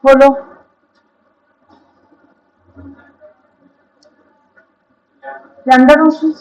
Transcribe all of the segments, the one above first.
बोलो। Lambda function.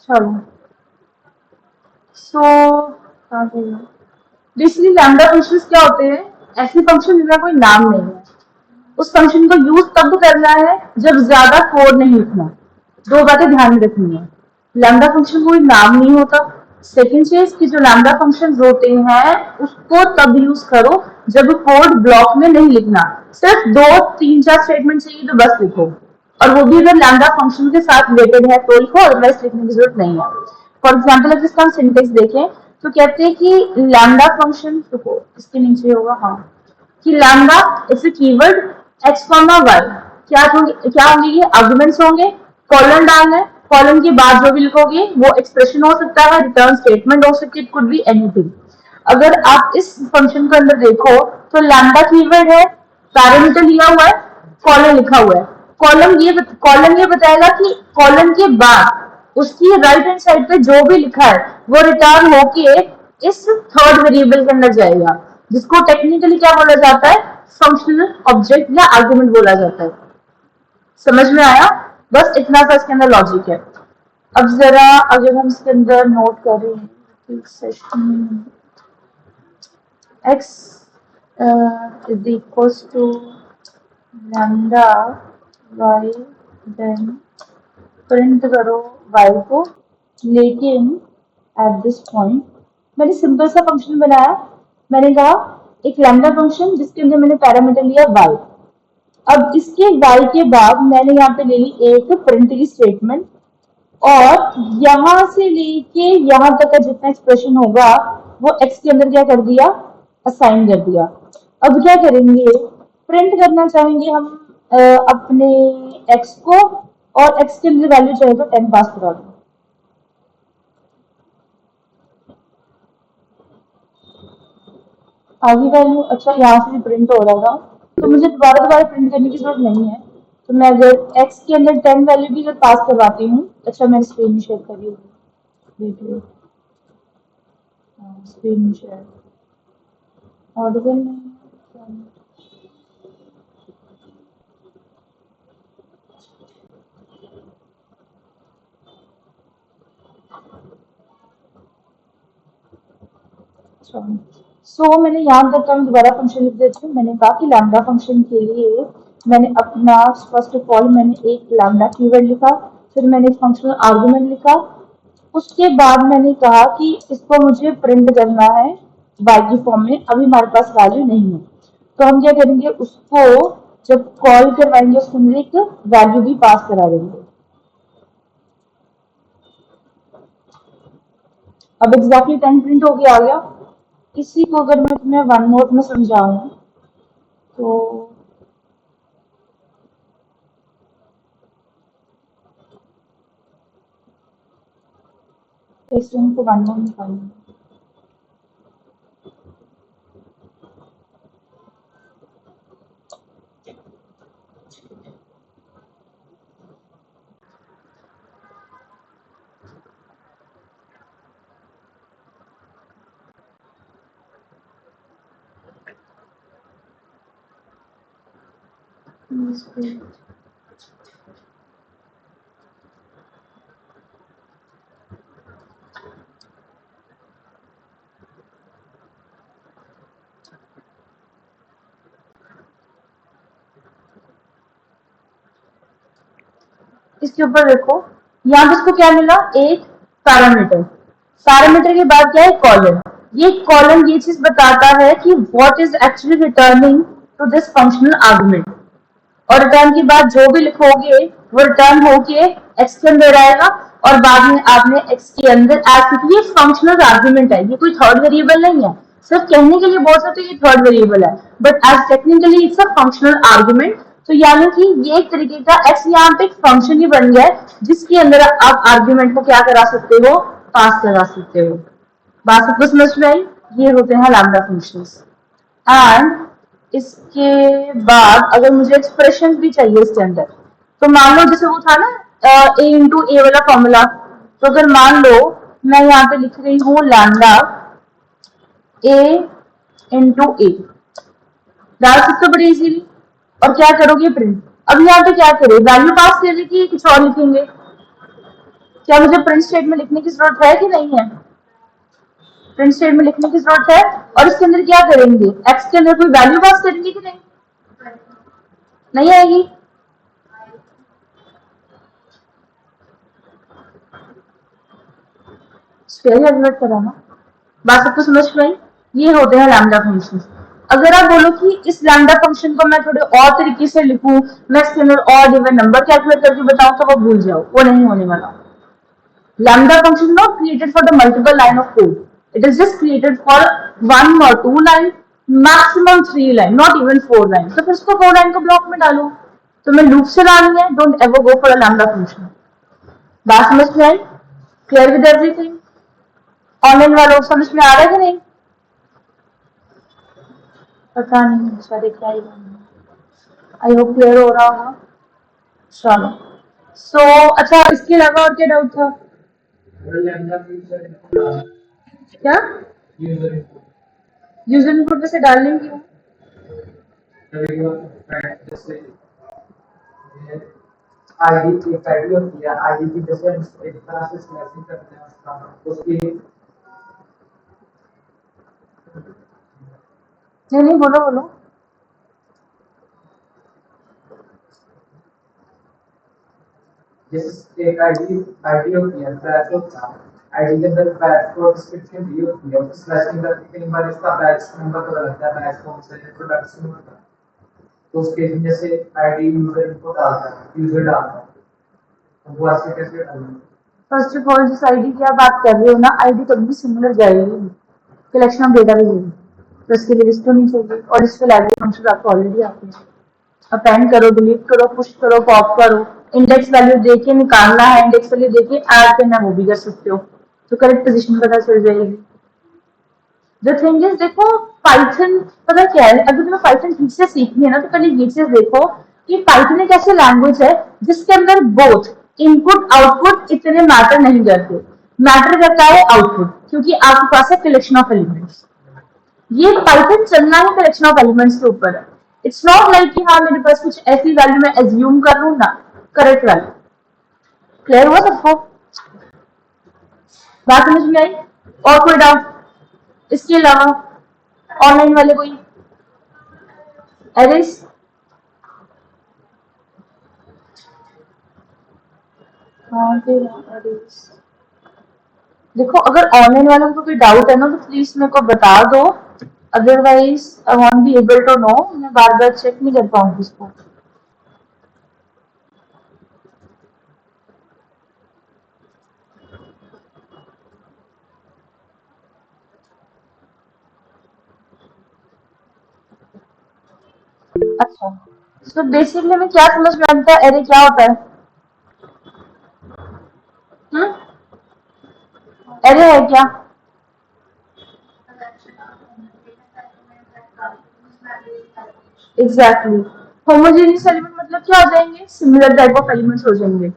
चलो, so basically lambda functions क्या होते हैं? ऐसे फंक्शन जिनका कोई नाम नहीं है। उस फंक्शन को यूज तब करना है जब ज्यादा कोड नहीं लिखना। दो बातें ध्यान में रखनी है। लैम्डा फंक्शन कोई नाम नहीं होता। सेकेंड चीज कि जो लैम्डा फंक्शन होते हैं उसको तब यूज करो जब कोड ब्लॉक में नहीं लिखना। सिर्फ दो तीन चार स्टेटमेंट चाहिए तो बस लिखो। और वो भी अगर लैम्डा फंक्शन के साथ रिलेटेड है तो लिखो, अदरवाइज लिखने की जरूरत नहीं है। फॉर एग्जाम्पल अगर इसका हम सिंटेक्स देखें तो कहते हैं कि लैम्डा फंक्शन इसके नीचे होगा, हाँ, कि lambda it's a keyword x comma y. क्या होंगे ये आर्गुमेंट्स होंगे। कॉलन डालना है, कॉलन के बाद जो भी लिखोगे वो एक्सप्रेशन हो सकता है, रिटर्न स्टेटमेंट हो सकती है, इट कुड बी एनीथिंग। अगर आप इस फंक्शन के अंदर देखो तो लैम्डा कीवर्ड है, पैरामीटर लिया हुआ है, कॉलन लिखा हुआ है। कॉलन ये बताएगा कि कॉलन के बाद उसकी राइट हैंड साइड पे जो भी लिखा है वो रिटर्न होके इस थर्ड वेरिएबल के अंदर जाएगा, जिसको टेक्निकली क्या बोला जाता है? फंक्शनल ऑब्जेक्ट या आर्गुमेंट बोला जाता है। समझ में आया? बस इतना सा इसके अंदर लॉजिक है। अब जरा अगर हम इसके अंदर नोट करें session x is equals to lambda y, then print करो y को, लेकिन एट दिस पॉइंट मैंने सिंपल सा फंक्शन बनाया। मैंने कहा एक लैम्डा फंक्शन जिसके अंदर मैंने पैरामीटर लिया y। अब इसके y के बाद मैंने यहाँ पे ले ली एक प्रिंट की स्टेटमेंट, और यहां से लेके यहां तक का जितना एक्सप्रेशन होगा वो x के अंदर क्या कर दिया? असाइन कर दिया। अब क्या करेंगे? प्रिंट करना चाहेंगे हम अपने x को, और x के अंदर वैल्यू चाहे तो 10 पास करा दो। आगे वैल्यू, अच्छा यहाँ से भी प्रिंट हो रहा था तो मुझे दोबारा दोबारा प्रिंट करने की जरूरत नहीं है। तो मैं अगर x के अंदर 10 वैल्यू भी अगर पास करवाती हूँ, अच्छा मैंने स्क्रीन शेयर करी होगी, देखिए स्क्रीन शेयर ऑडिबल नहीं। अच्छा, सो मैंने यहाँ तक का मैं दोबारा फंक्शन लिख देती हूँ। मैंने कहा कि लैम्डा फंक्शन के लिए मैंने अपना फर्स्ट ऑफ ऑल मैंने एक लैम्डा कीवर्ड लिखा, फिर मैंने फंक्शनल आर्गुमेंट लिखा, उसके बाद मैंने कहा कि इसको मुझे प्रिंट करना है वाई की फॉर्म में, अभी हमारे पास वैल्यू नहीं है, तो हम क्या करेंगे, उसको जब कॉल करवाएंगे उसके अंदर एक वैल्यू भी पास करा देंगे। अब एग्जैक्टली 10 प्रिंट होके आ गया। इसी को अगर मैं तुम्हें वन नोट में समझाऊं तो इस को वन नोट निकालूंगी। इसके ऊपर देखो, यहाँ पे इसको क्या मिला, एक पैरामीटर, पैरामीटर के बाद क्या है, कॉलम। ये कॉलम ये चीज बताता है कि what is actually returning to this functional argument, और रिटर्न के बाद जो भी लिखोगे वो रिटर्न होके एक्स के अंदर आएगा, और बाद में आपने एक्स के अंदर एड, क्योंकि ये फंक्शनल आर्गुमेंट है, ये कोई थर्ड वेरिएबल नहीं है। सिर्फ कहने के लिए बोल सकते हो ये थर्ड वेरिएबल है, but as technically it's a functional argument. तो यानी कि ये एक तरीके का एक्स यहाँ पे एक फंक्शन ही बन गया है, जिसके अंदर आप आर्ग्यूमेंट को क्या करा सकते हो, पास करा सकते हो। बात सबको समझ में आई? ये होते हैं लैम्डा फंक्शंस। एंड इसके बाद अगर मुझे एक्सप्रेशन भी चाहिए इसके अंदर, तो मान लो जैसे वो था ना ए इंटू ए वाला फॉर्मूला, तो अगर मान लो मैं यहाँ पे लिख रही हूँ लैम्डा ए इंटू ए, डाल सकते हो बड़ी इजीली, और क्या करोगे, प्रिंट। अब यहाँ पे क्या करें, वैल्यू पास करने की कुछ और लिखेंगे, क्या मुझे प्रिंट स्टेटमेंट लिखने की जरूरत है कि नहीं है, प्रिंट स्टेटमेंट लिखने की जरूरत है। और इसके अंदर क्या करेंगे, एक्स के अंदर कोई वैल्यू पास करेंगे कि नहीं, नहीं आएगी। स्क्वायर एलिमिनेट कराना, बात सबको समझ में आई? ये होते हैं लैम्डा फंक्शन। अगर आप बोलो कि इस लैम्डा फंक्शन को मैं थोड़े और तरीके से लिखूं, मैं इसके अंदर और गिवन नंबर कैलकुलेट करके बताऊं, तो वो भूल जाओ, वो नहीं होने वाला। Lambda function not created for the multiple line of code. It is just created for one or two line, maximum three line, not even four line. तो फिर इसको four line को ब्लॉक में डालो। तो मैं लूप से डालनी है, don't ever go for a lambda function. बात समझ में आई? Clear with everything? ऑनलाइन वालों को समझ में आ रहा है कि नहीं? पता नहीं, शायद क्या ही, आई होप क्लियर हो रहा होगा। चलो, सो अच्छा, इसके अलावा और क्या डाउट था? क्या यूजर इनपुट में से डालने की? आईडी एक आईडी होती है, आईडी की जैसे एक तरह से स्लैशिंग करते हैं उसका, उसकी नहीं नहीं, बोलो बोलो। जैसे एक आईडी आईडी होती है, बैच होता है, आईडी के अंदर बैच को डिस्क्रिप्शन दी होती है, तो स्लैशिंग करके कई बार इसका बैच नंबर पता लगता है, बैच कौन सा है, प्रोडक्शन होता है, तो उसके जैसे आईडी यूजर इनपुट डालता है, यूजर डालता है, तो वो ऐसे कैसे डालेंगे? फर्स्ट ऑफ ऑल जिस आईडी की आप बात कर रहे हो ना, आईडी कभी भी सिमिलर जाएगी, कलेक्शन ऑफ डेटा रहेगी, तो इसके लिए लिस्ट होनी चाहिए, और इसके लाइब्रेरी फंक्शन आपको ऑलरेडी आते हैं। अपेंड करो, डिलीट करो, पुश करो, पॉप करो, इंडेक्स वैल्यू देके निकालना है, इंडेक्स वैल्यू देके ऐड करना, वो भी कर सकते हो, तो करेक्ट पोजीशन पता चल जाएगी। द थिंग इज, देखो पाइथन पता क्या है, अगर तुम्हें पाइथन ठीक से सीखनी है ना, तो पहले ये चीज देखो कि पाइथन एक ऐसी लैंग्वेज है जिसके अंदर बोथ इनपुट आउटपुट इतने मैटर नहीं करते, मैटर करता है आउटपुट, क्योंकि आपके पास है कलेक्शन ऑफ एलिमेंट्स। ये पाइथन चलना है कलेक्शन ऑफ एलिमेंट्स के ऊपर है। इट्स नॉट लाइक कि हाँ मेरे पास कुछ ऐसी वैल्यू मैं एज्यूम कर लूँ ना, करेक्ट वैल्यू। क्लियर हुआ सबको? बात समझ में आई? और कोई डाउट इसके अलावा? ऑनलाइन वाले कोई एरेस? हाँ फिर एरेस। देखो अगर ऑनलाइन वालों को कोई डाउट है ना तो प्लीज मेरे को बता दो, otherwise I won't be able to know, मैं बार बार चेक नहीं कर पाऊंगी इसको। अच्छा, तो बेसिकली मैं क्या समझ में आता है, एरे क्या होता है? हम्म, एरे है क्या? एग्जैक्टली। होमोजेनियस एलिमेंट मतलब क्या हो जाएंगे? सिमिलर टाइप ऑफ एलिमेंट्स हो जाएंगे।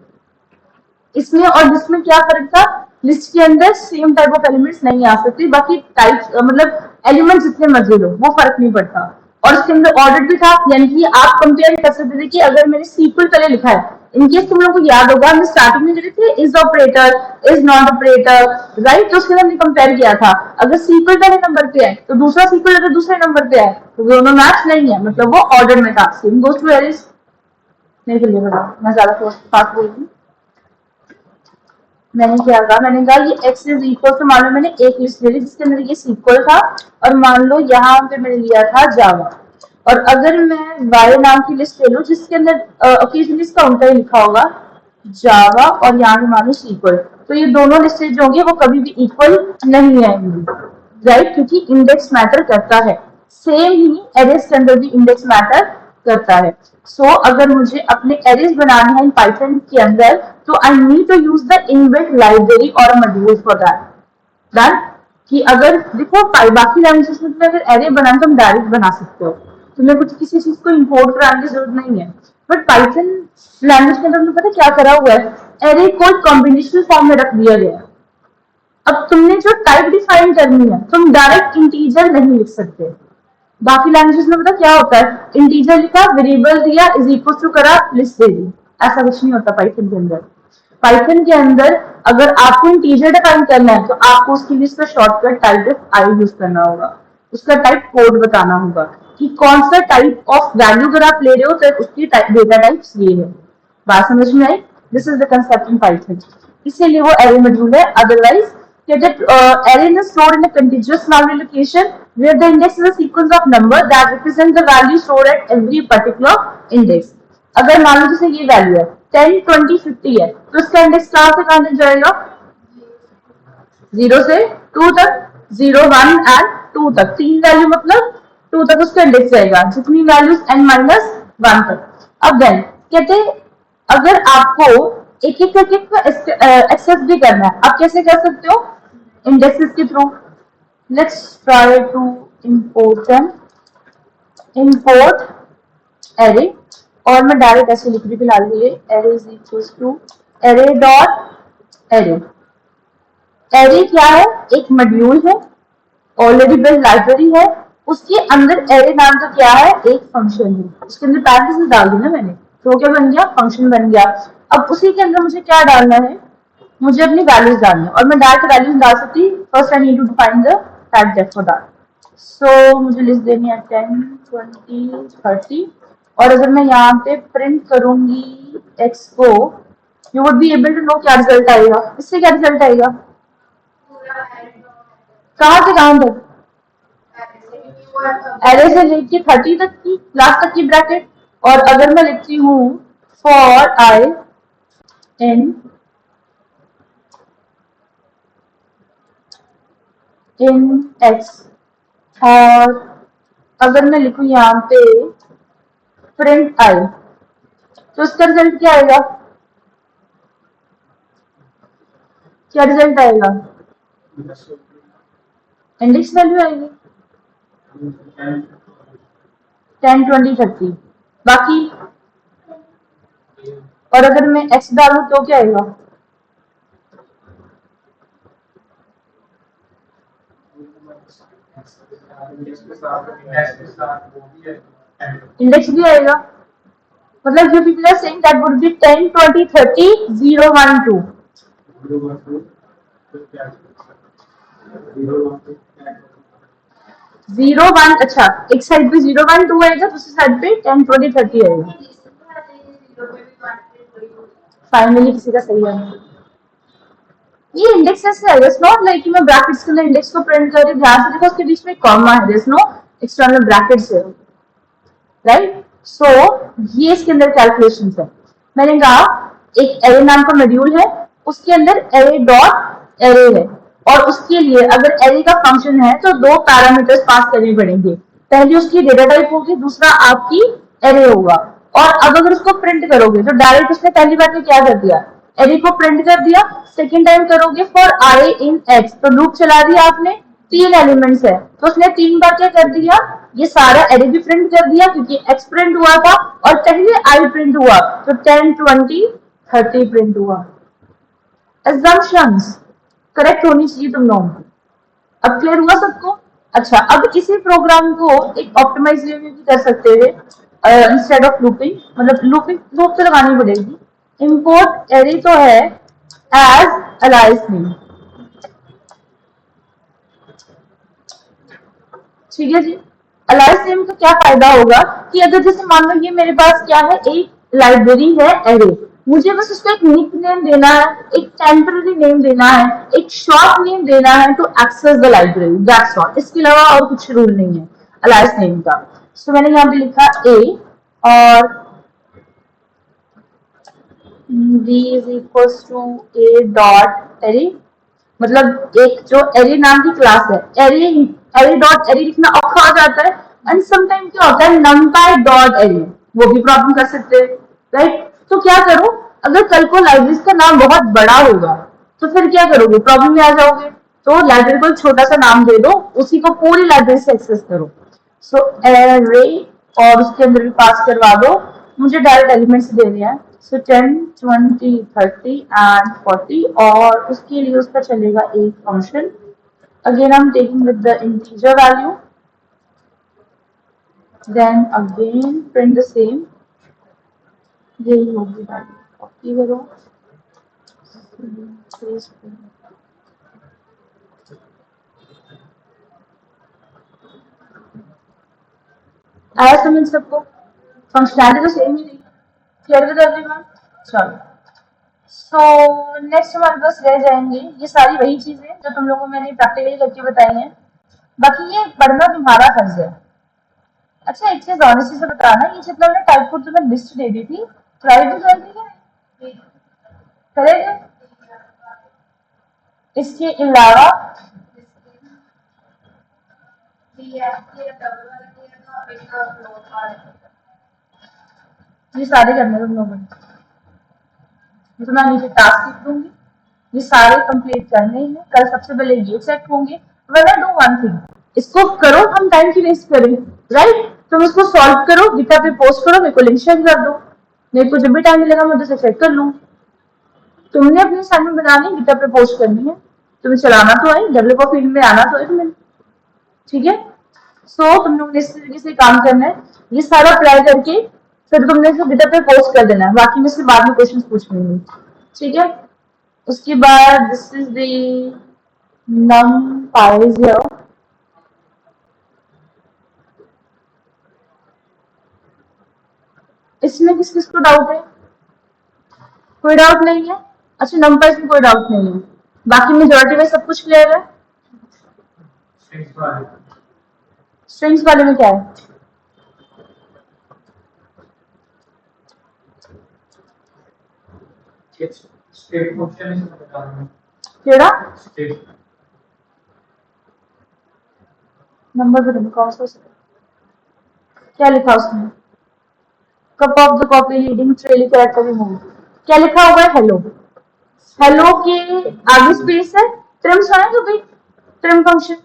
इसमें और जिसमें क्या फर्क था? लिस्ट के अंदर सेम टाइप ऑफ एलिमेंट्स नहीं आ सकते, बाकी टाइप मतलब एलिमेंट जितने मर्जी लो वो फर्क नहीं पड़ता। और इसके अंदर ऑर्डर भी था, यानी कि आप कंपेयर कर सकते थे कि अगर मैंने सीक्वल पहले लिखा है, इनकेस तुम लोग को याद होगा हमने स्टार्टिंग में लिखे थे is operator, is not operator, right? तो उसके अंदर हमने कंपेयर किया था, अगर सीक्वल पहले नंबर पे है तो दूसरा सीक्वल अगर दूसरे नंबर पे है तो दोनों मैच नहीं है, मतलब वो ऑर्डर में था। Same goes to arrays. नहीं कर लिया, मैं ज्यादा फास्ट बोल रही हूँ। मैंने क्या कहा, मैंने कहा ये x इज इक्वल टू, मान लो मैंने एक लिस्ट ले ली जिसके अंदर ये सीक्वल था, और मान लो यहाँ पे मैंने लिया था जावा, और अगर मैं y नाम की लिस्ट ले लूँ जिसके अंदर ओकेजनली इसका उल्टा ही लिखा होगा जावा, और यहाँ पे मान लो सीक्वल, तो ये दोनों लिस्टें जो होंगी वो कभी भी इक्वल नहीं आएंगी, राइट? क्योंकि इंडेक्स मैटर करता है। सेम ही एरेस के अंदर भी इंडेक्स मैटर करता है। सो अगर मुझे अपने एरेस बनाने हैं पाइथन के अंदर, तो I need to use the inbuilt library और मॉड्यूल फॉर दैट। डन? कि अगर देखो बाकी लैंग्वेजेस में अगर एरे बनाना तो हम डायरेक्ट बना सकते हो, तुम्हें कुछ किसी चीज को इंपोर्ट कराने की जरूरत नहीं है। बट पाइथन लैंग्वेज के अंदर तुम्हें पता क्या करा हुआ है? एरे को कॉम्बिनेशनल फॉर्म में रख दिया गया है। अब तुमने जो टाइप डिफाइन करनी है, तुम डायरेक्ट इंटीजर नहीं लिख सकते। बाकी लैंग्वेजेस में पता क्या होता है? इंटीजर लिखा, वेरिएबल दिया, इज इक्वल टू करा, लिस्ट दे दी। ऐसा कुछ नहीं होता पाइथन के अंदर। पाइथन के अंदर अगर आपको इंटीजर डिफाइन करना है तो आपको उसके लिए इसका शॉर्टकट टाइप आई यूज करना होगा, उसका टाइप कोड बताना होगा कि कौन सा टाइप ऑफ वैल्यू अगर आप ले रहे हो तो उसकी डेटा टाइप्स ये है। बात समझ में आई? This is the concept in Python, इसीलिए वो एरे मॉड्यूल है। Otherwise array is stored in a contiguous memory location where the index is a sequence of number that represent the value stored at every particular index. अगर मान लो जैसे ये value है 10, 20, 50 है, तो इसका इंडेक्स कहाँ से कहाँ तक जाएगा? 0 से 2 तक, 0, 1 एंड 2 तक, तीन वैल्यू मतलब 2 तक उसका इंडेक्स जाएगा, जितनी वैल्यूज n-1 तक। अब देन कहते अगर आपको एक एक करके एक्सेस भी करना है, आप कैसे कर सकते हो? इंडेक्सेस के थ्रू। Let's try to import an import array, और मैं डायरेक्ट ऐसे लिख रही फिलहाल के लिए, array is equal to array dot array. Array क्या है? एक मॉड्यूल है, ऑलरेडी बिल्ट लाइब्रेरी है, उसके अंदर एरे नाम का क्या है? एक फंक्शन है, उसके अंदर पैरेंथेसिस डाल दी ना मैंने, तो क्या बन गया? फंक्शन बन गया। अब उसी के अंदर मुझे क्या डालना है? मुझे अपनी वैल्यूज डालनी है, और मैं डायरेक्ट वैल्यूज डाल सकती। First I need to define the typedef for that. So मुझे लिस्ट देनी है 10, 20, 30, और अगर मैं यहाँ पे प्रिंट करूंगी एक्स को, you would be able to know क्या रिजल्ट आएगा। इससे क्या रिजल्ट आएगा? कहाँ से कहाँ तक? एरे से लेके 30 तक की, लास्ट तक की ब्रैकेट। और अगर मैं लिखती हूँ फॉर आई इन एक्स, और अगर मैं लिखूं यहाँ पे प्रिंट आई, तो इसका रिजल्ट क्या आएगा? क्या रिजल्ट आएगा? इंडेक्स वैल्यू आएगी 10, 20, 30। बाकी और अगर मैं एक्स डालू तो क्या आएगा? इंडेक्स भी आएगा, मतलब जो people are saying that would be 10, 20, 30, 0, 1, 2। 0 1, अच्छा एक साइड पे 0 1 2 आएगा, दूसरी साइड पे 10 20 30 आएगा। फाइनली किसी का सही है। ये इंडेक्स ऐसे है, इट्स नॉट लाइक कि मैं ब्रैकेट्स के लिए इंडेक्स को प्रिंट कर रही, ध्यान से देखो उसके बीच में कॉमा है, there is no external brackets है, राइट। सो ये इसके अंदर कैलकुलेशन है। मैंने कहा एक एरे नाम का मॉड्यूल है, उसके अंदर एरे डॉट एरे है, और उसके लिए अगर एरे का फंक्शन है तो दो पैरामीटर्स पास करने पड़ेंगे। पहली उसकी डेटा टाइप होगी, दूसरा आपकी एरे होगा। और अब अगर उसको प्रिंट करोगे तो डायरेक्ट उसने पहली बार में क्या कर दिया, एरे को प्रिंट कर दिया। सेकेंड टाइम करोगे फॉर आई इन एक्स, तो लूप चला दिया आपने, 3 एलिमेंट्स है तो उसने 3 बार क्या कर दिया, ये सारा एरे भी प्रिंट कर दिया क्योंकि एक्स प्रिंट हुआ था और पहले आई प्रिंट हुआ, तो 10 20 30 प्रिंट हुआ। एजम्पशंस करेक्ट होनी चाहिए तुम लोगों की। अब क्लियर हुआ सबको? अच्छा, अब इसी प्रोग्राम को एक ऑप्टिमाइज वे में भी कर सकते थे, इंस्टेड ऑफ लूपिंग, मतलब लूपिंग लूप तो लगानी पड़ेगी। इंपोर्ट एरे तो है एज अलाइस नेम, ठीक है जी। अलाइस नेम का क्या फायदा होगा कि अगर जैसे मान लो ये मेरे पास क्या है, एक लाइब्रेरी है एरे, मुझे बस उसको एक निक नेम देना है, एक टेम्पररी नेम देना है, एक शॉर्ट नेम देना है to access the library, that's all. इसके अलावा और कुछ रूल नहीं है अलाइस नेम का। सो मैंने यहाँ पे लिखा ए और b is equal to a dot array, मतलब एक जो एरे नाम की क्लास है, एरे एरे डॉट एरे लिखना औखा हो जाता है, एंड समटाइम क्या होता है numpy डॉट एरे, वो भी प्रॉब्लम कर सकते हैं, राइट। तो क्या करो, अगर कल को लाइब्रेरी का नाम बहुत बड़ा होगा तो फिर क्या करोगे, प्रॉब्लम में आ जाओगे। तो लाइब्रेरी को छोटा सा नाम दे दो, उसी को पूरी लाइब्रेरी से एक्सेस करो। सो एरे, और उसके अंदर भी पास करवा दो, मुझे डायरेक्ट एलिमेंट्स देने हैं। सो 10 20 30 एंड 40, और उसके लिए उसका चलेगा एक function, again I am taking with the integer value, then again print the same, यही होगी वैल्यू, कॉपी करो, पेस्ट करो। आया समझ सबको? फंक्शनैलिटी तो सेम ही नहीं, क्लियर विद एवरीवन? चलो, सो नेक्स्ट हमारे पास रह जाएंगे ये सारी वही चीजें जो तुम लोगों को मैंने प्रैक्टिकली करके बताई हैं, बाकी ये पढ़ना तुम्हारा फर्ज है। अच्छा एक चीज ऑनेस्टी से बताना, ये जितना मैंने टाइप कोड तुम्हें लिस्ट दे दी थी, ट्राई भी कर दी है, करेंगे? इसके अलावा ये सारे करने तुम लोगों ने, तो मैं नीचे टास्क लिख दूंगी, ये सारे कंप्लीट करने हैं। कल सबसे पहले ये चेक होंगे, when I do one thing, इसको करो, हम टाइम की वेस्ट करें, राइट। तुम इसको सॉल्व करो, गिटहब पे पोस्ट करो, मेरे को लिंक शेयर कर दो, मेरे को जब भी टाइम मिलेगा मैं उसे चेक कर लूँ। तुमने अपनी असाइनमेंट बनानी, गिटहब पे पोस्ट करनी है, तुम्हें चलाना तो है, डेवलपर फील्ड में आना तो है तुम्हें, ठीक है। सो तुम लोग ने इस तरीके से काम करना है, ये सारा अप्लाई करके फिर तुमने इसे गिटहब पे पोस्ट कर देना है, बाकी मैं इससे बाद में क्वेश्चन पूछ लूंगी, ठीक है। उसके बाद this is the numpy here, इसमें किस किस को डाउट है? कोई डाउट नहीं है? अच्छा numpy में कोई डाउट नहीं है, बाकी मेजोरिटी में सब कुछ क्लियर है। स्ट्रिंग्स वाले में क्या है? केड़ा नंबर पे तुम कौन सा, क्या लिखा उसमें? Cup of the copy leading trailing character remove, क्या लिखा हुआ है? हेलो, हेलो के आगे स्पेस है, ट्रिम सुना तो भाई, ट्रिम फंक्शन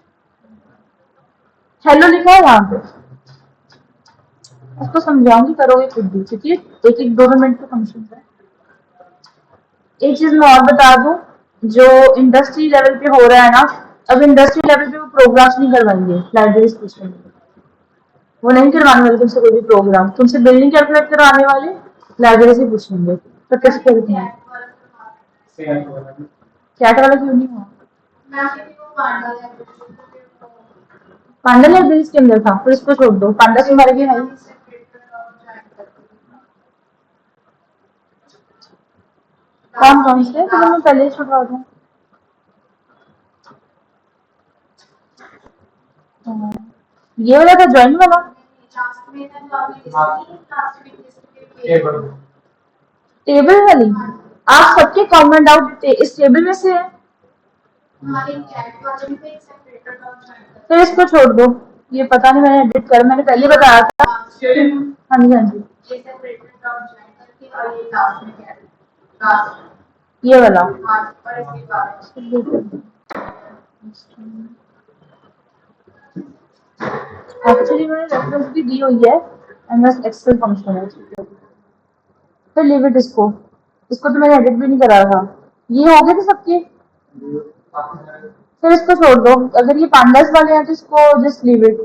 हेलो लिखा है यहाँ पे, उसको समझाऊंगी, करोगे खुद भी, क्योंकि एक एक 2 मिनट का फंक्शन है। एक चीज मैं और बता दूं, जो इंडस्ट्री लेवल पे हो रहा है ना, अब इंडस्ट्री लेवल पे वो प्रोग्राम्स नहीं करवाएंगे लाइब्रेरी पूछेंगे, वो नहीं करवाने वाले तुमसे कोई भी प्रोग्राम, तुमसे बिल्डिंग कैलकुलेट करवाने वाले लाइब्रेरी से पूछेंगे, तो कैसे करते हैं? कैट वाला क्यों नहीं हुआ? पांडा लाइब्रेरीज के अंदर था, फिर इसको छोड़ दो, पांडा के बारे में है। कौन कौन से तो मैं पहले ही छुड़वा दूँ। ये वाला था ज्वाइन वाला। टेबल वाली आप सबके कॉमन डाउट इस टेबल में से है, फिर इसको छोड़ दो। ये पता नहीं, मैंने एडिट कर, मैंने पहले बताया था। हाँ जी हाँ जी, ये वाला एक्चुअली मैंने रेफरेंस भी दी हुई है, एमएस एक्सेल फंक्शन है। फिर लीव इट, इसको तो मैंने एडिट भी नहीं करा था। ये हो गए थे सबके, फिर इसको छोड़ दो। अगर ये पांडास वाले हैं तो इसको just leave it.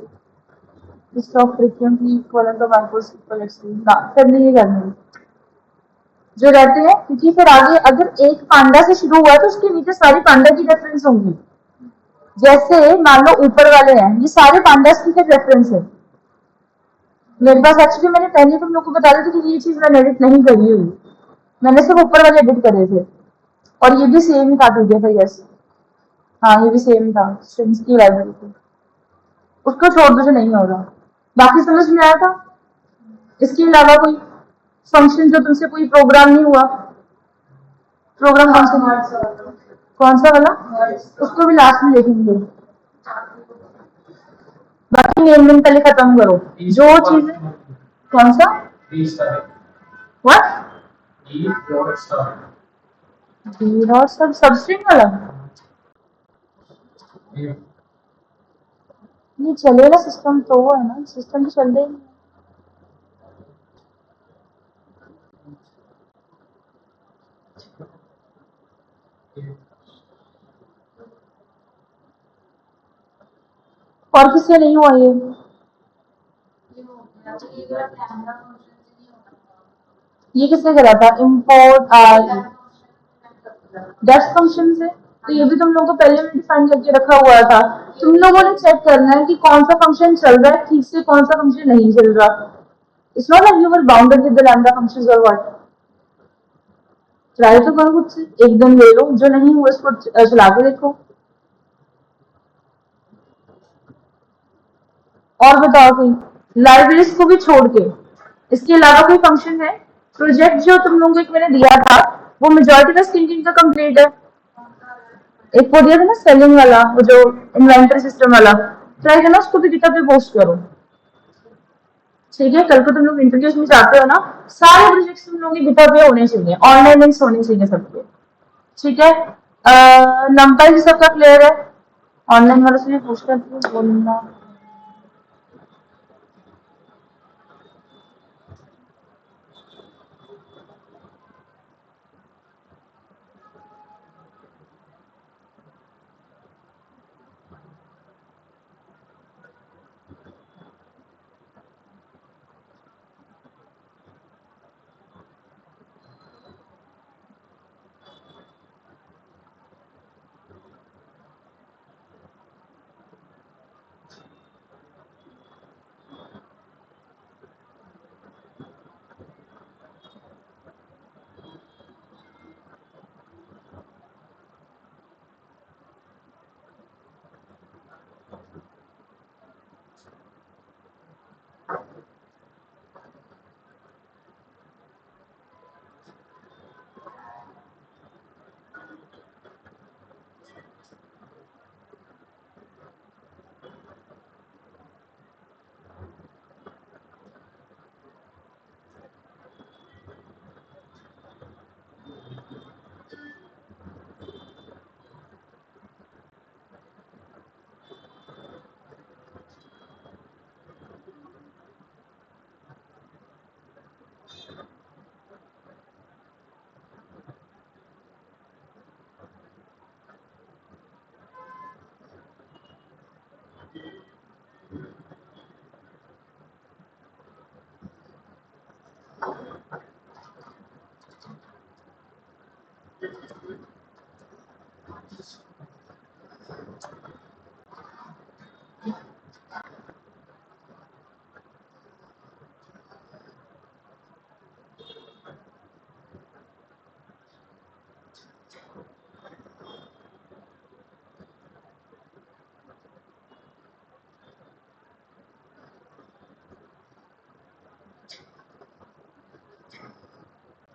Stop frequently equal to micros equal extreme ना, फिर नहीं करनी जो रहते हैं, क्योंकि फिर आगे अगर एक पांडा से शुरू हुआ है तो उसके नीचे सारी पांडा की रेफरेंस होंगी। जैसे मान लो ऊपर वाले हैं, ये सारे पांडास की रेफरेंस है मेरे पास। एक्चुअली मैंने पहले तुम लोग को बता दी थी कि ये चीज मैंने एडिट नहीं करी हुई, मैंने सिर्फ ऊपर वाले एडिट करे थे। और ये भी सेम ही था पीडीएफ, यस। हाँ ये भी सेम था, स्ट्रिंग्स की लाइब्रेरी थी। उसको छोड़ दो जो नहीं हो रहा। बाकी समझ में आया था? इसके अलावा कोई फंक्शन जो तुमसे कोई प्रोग्राम नहीं हुआ? प्रोग्राम कौन सा वाला? उसको भी लास्ट में देखेंगे। बाकी मेन मेन पहले खत्म करो जो चीज। कौन सा? व्हाट? और सब सबस्ट्रिंग वाला? ये चलेगा सिस्टम तो वो है ना, सिस्टम तो चल रही है। और किससे नहीं हुआ ये? ये किसने करा था? इम्पोर्ट डेफ फंक्शन से। तो ये भी तुम लोगों को पहले में डिफाइन करके रखा हुआ था। तुम लोगों ने चेक करना है कि कौन सा फंक्शन चल रहा है ठीक से, कौन सा फंक्शन नहीं चल रहा। It's not like you were bounded with the lambda functions और व्हाट। ट्राई तो करो खुद से, एकदम ले लो, जो नहीं हुआ इसको चला के देखो। और बताओ कोई लाइब्रेरीज को भी छोड़ के इसके अलावा कोई फंक्शन है? प्रोजेक्ट जो तुम लोगों को एक मैंने दिया था वो मेजोरिटी का स्किंकिंग का कंप्लीट है। एक वो दिया था ना सेलिंग वाला, वो जो इन्वेंटरी सिस्टम वाला, ट्राई करना उसको भी गिटहब पे पोस्ट करो। ठीक है, कल को तुम लोग इंटरव्यूज में जाते हो ना, सारे प्रोजेक्ट्स तुम लोगों के गिटहब पे होने चाहिए, ऑनलाइन लिंक्स होने चाहिए सबके। ठीक है, नंबर सबका क्लियर है? ऑनलाइन वालों से भी पूछ करती हूँ बोलना।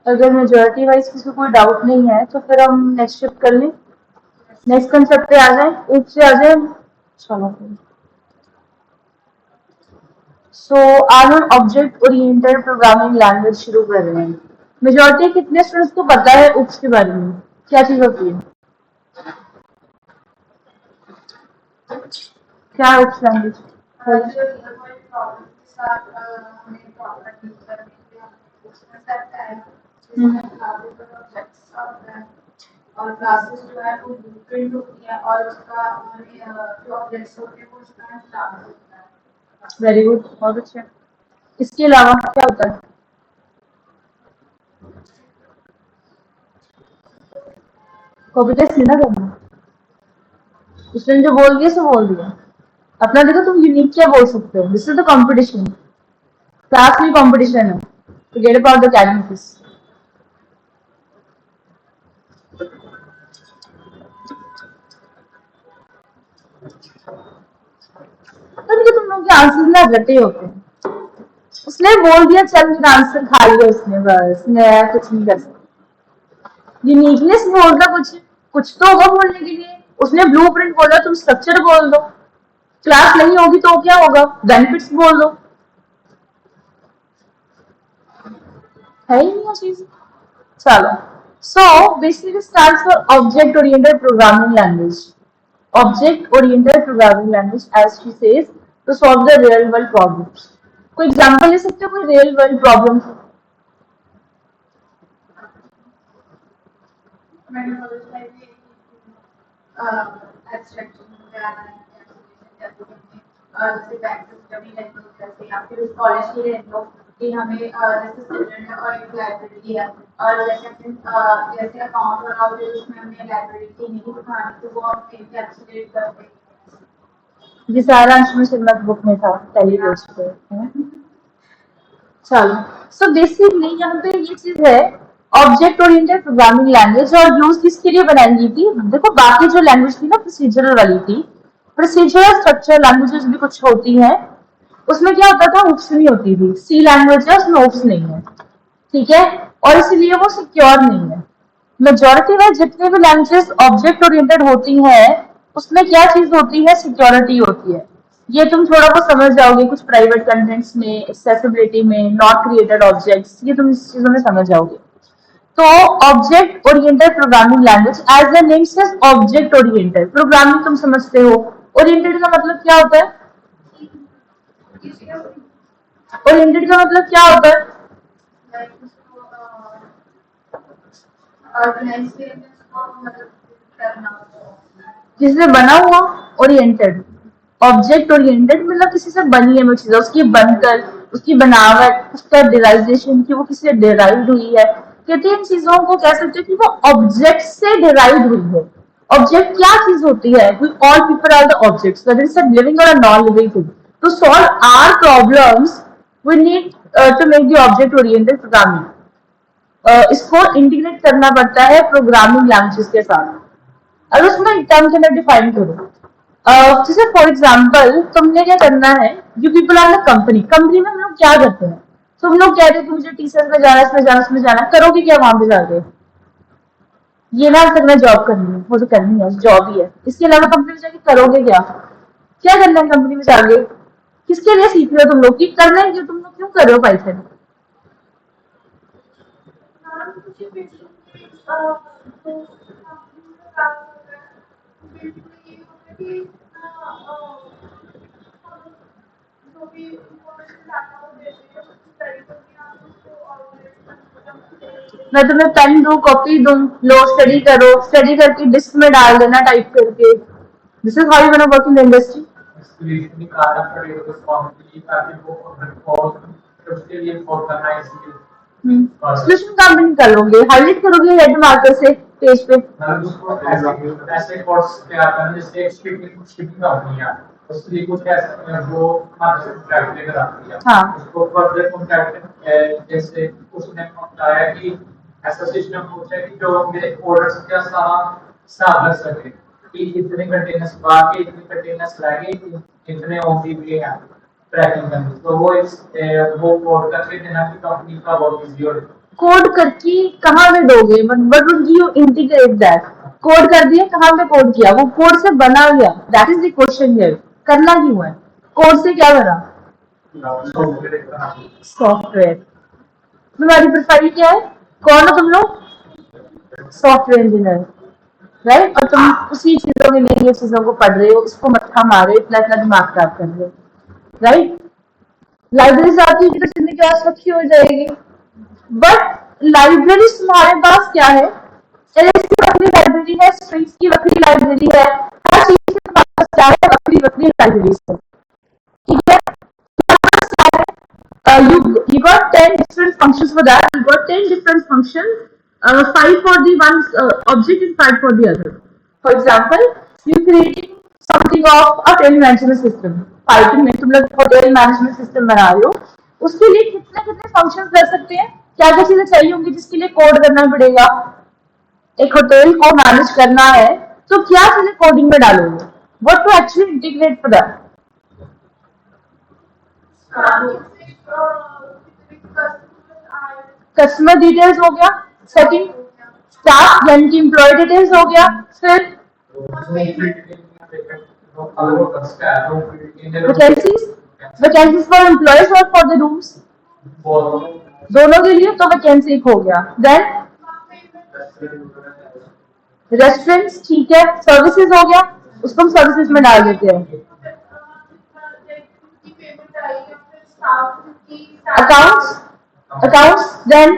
अगर मेजोरिटी वाइज किसी को कोई डाउट नहीं है तो फिर हम नेक्स्ट शिफ्ट कर लें, नेक्स्ट कंसेप्ट पे आ जाए, एक से आ जाए। चलो, सो आज हम ऑब्जेक्ट ओरिएंटेड प्रोग्रामिंग लैंग्वेज शुरू कर रहे हैं। मेजोरिटी कितने स्टूडेंट्स को पता है उप्स के बारे में, क्या चीज होती है, क्या है उप्स लैंग्वेज? और क्लासेस जो है वो ब्लूप्रिंट होती है और उसका हमारे जो ऑब्जेक्ट्स होते हैं वो उसका क्लास होता है। वेरी गुड, बहुत अच्छा। इसके अलावा क्या होता है? कॉपी पेस्ट नहीं ना करना, उसने जो बोल दिया सो बोल दिया। अपना देखो, तुम यूनिक क्या बोल सकते हो, this is the competition, class में कंपटीशन है, तो गेट अबाउट द अकेडमिक्स। तो ये तुम लोग के आंसर ना रटे होते हैं, उसने बोल दिया चल मेरा आंसर खा लिया उसने, बस मैं कुछ नहीं कर सकती। यूनिकनेस बोलता कुछ कुछ तो होगा बोलने के लिए, उसने ब्लूप्रिंट बोला, तुम स्ट्रक्चर बोल दो, क्लास नहीं होगी तो क्या होगा, बेनिफिट्स बोल दो, है ही नहीं वो चीज। चलो, so basically stands for object oriented programming language. Object oriented programming language as she says to solve the real world problems. कोई एग्जांपल ले सकते हो, कोई रियल वर्ल्ड प्रॉब्लम? मैंने बोला था कि एब्स्ट्रैक्शन वगैरह जैसे जैसे बैंक सिस्टम ही ले लो, जैसे या फिर कॉलेज ही ले लो कि हमें जैसे स्टूडेंट है और एक लाइब्रेरी है और जैसे अकाउंट बनाओ तो उसमें हमें लाइब्रेरी की नहीं दिखानी तो वो हम एनकैप्सुलेट करते हैं। ये सारा अंश श्रीमद बुक में था, पहली पेज पे है। चलो, सो बेसिकली यहाँ पे ये चीज है, ऑब्जेक्ट ओरिएंटेड प्रोग्रामिंग लैंग्वेज, और यूज किसके लिए बनाई गई थी? देखो, बाकी जो लैंग्वेज थी ना प्रोसीजरल वाली थी, प्रोसीजरल स्ट्रक्चर लैंग्वेजेस भी कुछ होती हैं, उसमें क्या होता था, ओप्स नहीं होती थी। सी लैंग्वेज है, उसमें ओप्स नहीं है, ठीक है, और इसलिए वो सिक्योर नहीं है। मेजोरिटी में जितने भी लैंग्वेजेस ऑब्जेक्ट ओरिएंटेड होती हैं उसमें क्या चीज होती है, सिक्योरिटी होती है। ये तुम थोड़ा बहुत समझ जाओगे कुछ प्राइवेट कंटेंट्स में, एक्सेसिबिलिटी में, नॉट क्रिएटेड ऑब्जेक्ट्स, ये तुम इस चीजों में समझ जाओगे। तो object oriented programming language, as the name says object oriented programming, तुम समझते हो। ओरिएंटेड का मतलब क्या होता है? ओरिएंटेड का मतलब क्या होता है? किससे बना हुआ? ओरिएंटेड। ऑब्जेक्ट ओरिएंटेड मतलब किसी से बनी है वो चीज, उसकी बनकर, उसकी बनावट, उसका डिराइजेशन की वो किसी से डिराइव्ड हुई है। कहते हैं इन चीजों को कह सकते हैं कि वो ऑब्जेक्ट से डिराइव्ड हुई है। ऑब्जेक्ट क्या चीज होती है? We all people are the objects, whether it's a living और a non living thing. To solve our problems we need to make the object oriented programming. इसको इंटीग्रेट करना पड़ता है प्रोग्रामिंग लैंग्वेजेस के साथ। अब उसमें एक टर्म के अंदर डिफाइन करो, जैसे फॉर एग्जाम्पल तुमने क्या करना है, you people are the company, company में हम लोग क्या करते हैं, तुम लोग कहते हैं कि मुझे टीचर में जाना, इसमें जाना, उसमें जाना, करोगे क्या वहां पे जाके? ये ना तक मैं जॉब करनी है, वो तो करनी है, जॉब ही है, इसके अलावा कंपनी में जाके करोगे क्या? क्या करना है कंपनी में जाके? किसके लिए सीख रहे हो तुम लोग, कि करना है, जो तुम लोग क्यों कर रहे हो पाइथन? मैं तुम्हें पेन दूं, कॉपी दूं, लो स्टडी करो, स्टडी करके डिस्क में डाल देना टाइप करके। This is how you gonna work in the industry. Solution काम भी नहीं करोगे, हाईलाइट करोगे रेड मार्कर से पेज पे। ऐसे कोर्स पे आता है जैसे स्पीकिंग अपनी है उसके लिए कुछ ऐसा वो कॉन्ट्रैक्ट लेकर आती है। हाँ, उसको फर्दर कॉन्ट्रैक्ट जैसे उसने बताया कि ऐसा सिस्टम होता है कि जो मेरे ऑर्डर्स का सारा हिसाब रख सके कि इतने कंटेनर्स बाहर के, इतने कंटेनर्स लाएंगे, इतने ओनली भी हैं ट्रैकिंग करनी, तो वो कोड करके देना कि कंपनी का बहुत इजी हो। कोड करके कहाँ में दोगे, what would you integrate that? Code कर दिया, कहाँ पे कोड किया, वो कोड से बना गया, that is the question here. करना क्यों है, कोड से क्या बना? सॉफ्टवेयर। तुम्हारी प्रोफाइल क्या है, कौन हो तुम लोग? Software engineer, right? और तुम उसी चीजों के लिए ये चीजों को पढ़ रहे हो, उसको मत्था मार रहे हो, इतना इतना दिमाग खराब कर रहे हो, राइट? लाइब्रेरी से आती है तो जिंदगी क्लास अच्छी हो जाएगी, बट लाइब्रेरी तुम्हारे पास क्या है? एलएस की वक्री लाइब्रेरी है, स्ट्रिंग्स की वक्री लाइब्रेरी है, हर चीज की तुम्हारे पास क्या है? वक्री वक्री लाइब्रेरी है, ठीक है? You got 10 different functions for that. You got 10 different functions, 5 for the one object and 5 for the other. For example, you creating something of a hotel management system. Python में तुम लोग hotel management system बना रहे हो, उसके लिए कितने कितने functions कर सकते हैं? क्या क्या चीजें चाहिए होंगी जिसके लिए कोड करना पड़ेगा? एक होटल को मैनेज करना है तो क्या चीजें कोडिंग में डालोगे? What to actually integrate for that? Customer details हो गया, सेकंड स्टाफ यानी कि एम्प्लॉय डिटेल्स हो गया, फिर वैकेंसीज, वैकेंसीज फॉर एम्प्लॉयज और फॉर द रूम्स, दोनों के लिए तो वैकेंसी हो गया। देन रेस्टोरेंट्स, ठीक है, सर्विसेज हो गया, उसको हम सर्विसेज में डाल देते हैं। अकाउंट्स, अकाउंट्स, देन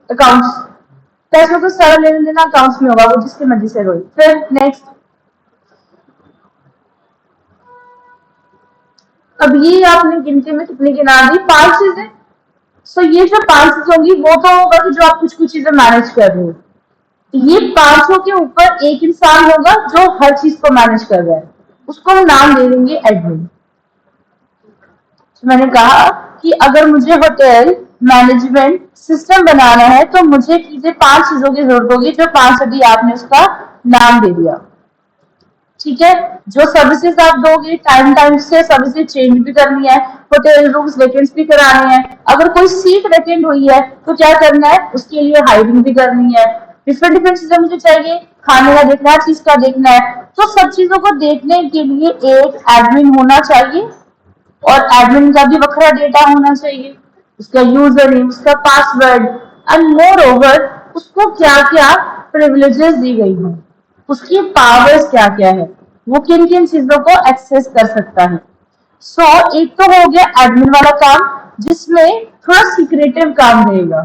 अकाउंट्स, पैसों को सारा लेने देना अकाउंट्स में होगा, वो जिसके मर्जी से रोई। फिर नेक्स्ट, अब ये आपने गिनती में कितनी गिना दी? 5 चीजें। सो ये जो 5 चीजें होंगी वो तो होगा कि जो आप कुछ कुछ चीजें मैनेज कर रहे हो। ये 5 के ऊपर एक इंसान होगा जो हर चीज को मैनेज कर रहा है, उसको हम नाम दे देंगे एडमिन। तो मैंने कहा कि अगर मुझे होटल मैनेजमेंट सिस्टम बनाना है तो मुझे कीजिए 5 चीजों की जरूरत होगी, जो 5 अभी आपने उसका नाम दे दिया, ठीक है? जो सर्विसेज आप दोगे, टाइम टाइम से सर्विसेज चेंज भी करनी है, होटल रूम्स वेकेंट भी कराने हैं, अगर कोई सीट वेकेंट हुई है तो क्या करना है, उसके लिए हायरिंग भी करनी है, डिफरेंट डिफरेंट चीजें मुझे चाहिए, खाने का देखना है, चीज का देखना है, तो सब चीजों को देखने के लिए एक एडमिन होना चाहिए, और एडमिन का भी वखरा डेटा होना चाहिए, उसका यूजर नेम, उसका पासवर्ड, एंड मोर ओवर उसको क्या क्या प्रिविलेजेस दी गई है, उसकी पावर्स क्या क्या है, वो किन किन चीजों को एक्सेस कर सकता है। सो एक तो हो गया एडमिन वाला काम, जिसमें थोड़ा सीक्रेटिव काम रहेगा।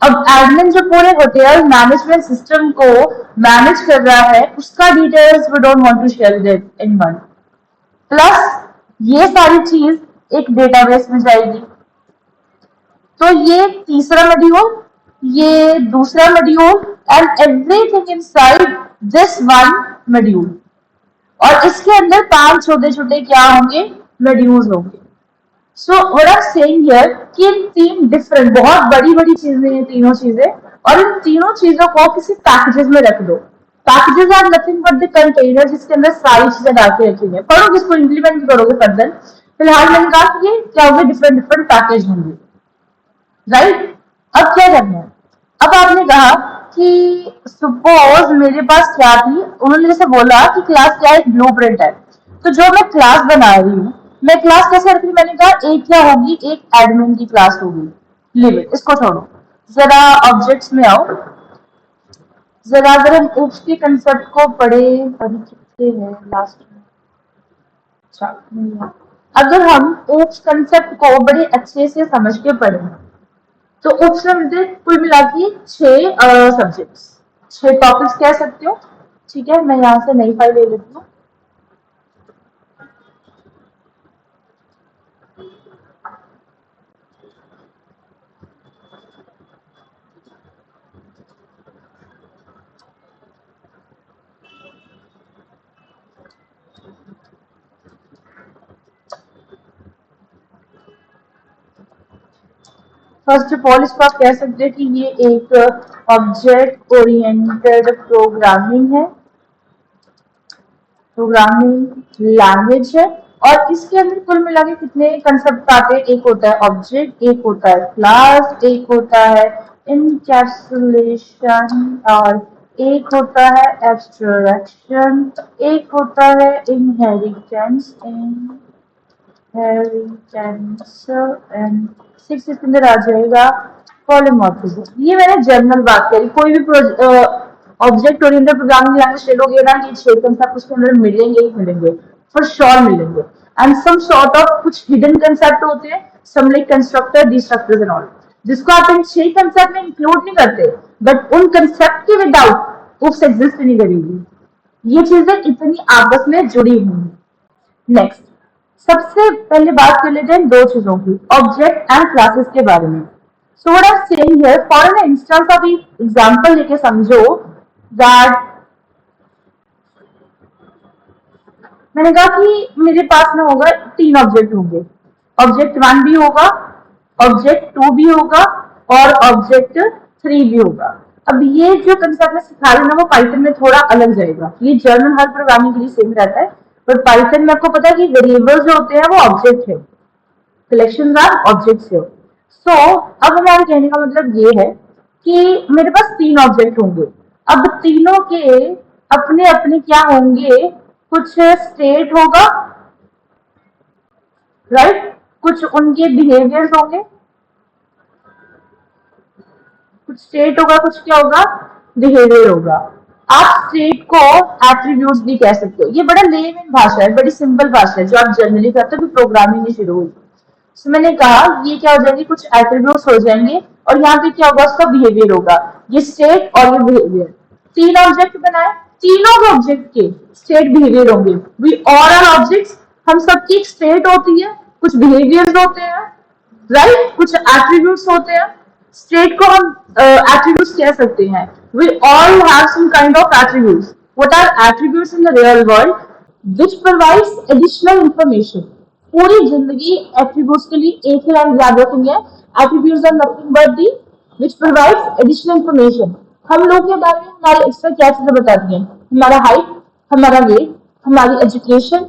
अब एडमिन जो पूरे होटल मैनेजमेंट सिस्टम को मैनेज कर रहा है, उसका details we don't want to share with anyone. Plus ये सारी चीज एक डेटाबेस में जाएगी। तो ये तीसरा मॉड्यूल, ये दूसरा module, and everything inside this one module, और इसके अंदर 5 छोटे छोटे क्या होंगे, मॉड्यूल्स होंगे। So what I am saying here कि इन 3 डिफरेंट बहुत बड़ी बड़ी चीजें हैं, तीनों चीजें, और इन तीनों चीजों को किसी पैकेजेस में रख दो। Packages are nothing but the container जिसके अंदर सारी चीजें डाल के रखी है। पढ़ोगे, इसको इम्प्लीमेंट करोगे फर्दर। फिलहाल मैंने कहा कि ये क्या होंगे, डिफरेंट डिफरेंट पैकेज होंगे, राइट? अब क्या करना है? अब आपने कहा कि सपोज मेरे पास क्या थी, उन्होंने जैसे बोला कि क्लास क्या एक ब्लूप्रिंट है, तो जो मैं क्लास बना रही हूँ, मैं क्लास कैसे रखी? मैंने कहा एक क्या होगी, एक एडमिन की क्लास होगी। लिमिट, इसको छोड़ो, जरा ऑब्जेक्ट्स में आओ। जरा अगर हम ओप्स के कंसेप्ट को पढ़े चुके हैं लास्ट में, अच्छा, अगर हम ओप्स कंसेप्ट को बड़े अच्छे से समझ के पढ़े तो ओप्स में मुझे कुल मिला के 6 सब्जेक्ट्स, 6 टॉपिक्स कह सकते हो, ठीक है? मैं यहाँ से नई फाइल ले लेती हूँ। फर्स्ट ऑफ ऑल इसको आप कह सकते हैं कि ये एक ऑब्जेक्ट ओरिएंटेड प्रोग्रामिंग है, प्रोग्रामिंग लैंग्वेज है, और इसके अंदर कुल मिला के कितने कंसेप्ट आते हैं? एक होता है ऑब्जेक्ट, एक होता है क्लास, एक होता है इनकैप्सुलेशन, और एक होता है एब्स्ट्रैक्शन, एक होता है इनहेरिटेंस एंड सिक्स इसके अंदर आ जाएगा पॉलीमॉर्फिज्म। ये मैंने जनरल बात करी। कोई भी ऑब्जेक्ट ओरिएंटेड प्रोग्रामिंग लैंग्वेज ले लोगे ना, ये 6 कंसेप्ट उसके अंदर मिलेंगे ही मिलेंगे, फॉर श्योर मिलेंगे। एंड सम सॉर्ट ऑफ कुछ हिडन कंसेप्ट होते हैं, some like constructor, destructors and all, जिसको आप इन 6 कंसेप्ट में इंक्लूड नहीं करते, बट उन कंसेप्ट के विदाउट उफ्स एग्जिस्ट नहीं करेगी। ये चीजें इतनी आपस में जुड़ी हुई हैं। नेक्स्ट, सबसे पहले बात कर लेते हैं 2 चीजों की, ऑब्जेक्ट एंड क्लासेस के बारे में। So what I am saying here, for an instance आप एग्जांपल लेके समझो दैट मैंने कहा कि मेरे पास में होगा 3 ऑब्जेक्ट होंगे, ऑब्जेक्ट 1 भी होगा, ऑब्जेक्ट 2 भी होगा और ऑब्जेक्ट 3 भी होगा। अब ये जो कंसेप्ट में सिखा रही हूँ ना, वो पाइथन में थोड़ा अलग जाएगा। ये जर्नल हर प्रोग्रामिंग के लिए सेम रहता है, बट पाइथन में आपको पता है कि वेरिएबल्स जो होते हैं वो ऑब्जेक्ट है, कलेक्शंस आर ऑब्जेक्ट्स है। सो अब हमारे कहने का मतलब ये है कि मेरे पास 3 ऑब्जेक्ट होंगे। अब तीनों के अपने अपने क्या होंगे, कुछ स्टेट होगा, राइट, कुछ उनके बिहेवियर्स होंगे, कुछ स्टेट होगा, कुछ क्या होगा, बिहेवियर होगा। आप स्टेट को एट्रीब्यूट्स भी कह सकते हो। ये बड़ा लेमन भाषा है, बड़ी सिंपल भाषा है जो आप जनरली करते हो, प्रोग्रामिंग नहीं शुरू हुई। तो मैंने कहा ये क्या हो जाएंगे, कुछ एट्रीब्यूट्स हो जाएंगे, और यहाँ पे क्या होगा, उसका बिहेवियर होगा, ये स्टेट और ये बिहेवियर। 3 ऑब्जेक्ट बनाए, तीनों ऑब्जेक्ट के स्टेट बिहेवियर होंगे। वी ऑल आर ऑब्जेक्ट्स, हम सबकी एक स्टेट होती है, कुछ बिहेवियर्स होते हैं, राइट, कुछ एट्रीब्यूट्स होते हैं। स्टेट को हम एट्रीब्यूट्स कह सकते हैं। We all have some kind of attributes. What are attributes in the real world? Which provides additional information. पूरी जिंदगी एट्रीब्यूट्स के लिए एक ही लाइन याद रखेंगे, attributes are nothing but the which provides additional information. हम लोग के बारे में हमारे एक्स्ट्रा क्या चीजें बताती हैं, हमारा हाइट, हमारा वेट, हमारी एजुकेशन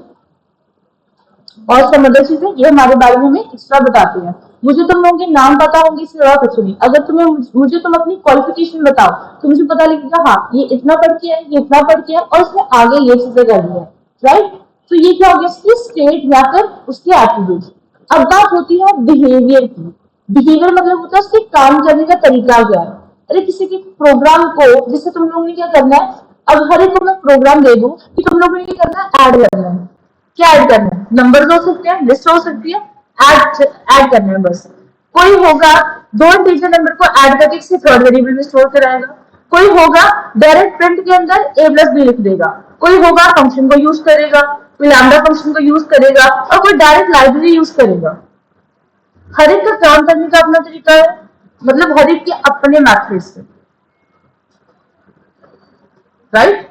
और सम अदर चीजें, ये हमारे बारे में हमें एक्स्ट्रा बताते हैं। मुझे तुम लोगों के नाम पता होंगे, इससे ज्यादा कुछ नहीं। अगर तुम्हें मुझे तुम अपनी क्वालिफिकेशन बताओ तो मुझे पता लगेगा, हाँ ये इतना पढ़ के है, ये इतना पढ़ के है, और उसने आगे ये चीजें करनी है, राइट। तो ये क्या हो गया, उसकी स्टेट या फिर उसके एट्रीब्यूट्स। अब बात होती है बिहेवियर की। बिहेवियर मतलब होता है उसके काम करने का तरीका क्या है। अरे किसी के प्रोग्राम को, जिससे तुम लोगों ने क्या करना है, अब हर एक को मैं प्रोग्राम दे दूं कि तुम लोगों ने क्या करना है, ऐड करना है। क्या ऐड करना है, नंबर्स हो सकते हैं, लिस्ट हो सकती है, ऐड करना है बस। कोई होगा 2 इंटीजर नंबर को ऐड करके इसे थर्ड वेरिएबल में स्टोर कराएगा, कोई होगा डायरेक्ट प्रिंट के अंदर a प्लस बी लिख देगा, कोई होगा फंक्शन को यूज करेगा, कोई लैम्डा फंक्शन को यूज करेगा, और कोई डायरेक्ट लाइब्रेरी यूज करेगा। हर एक का काम करने का अपना तरीका है, मतलब हर एक के अपने मैथड्स है, राइट।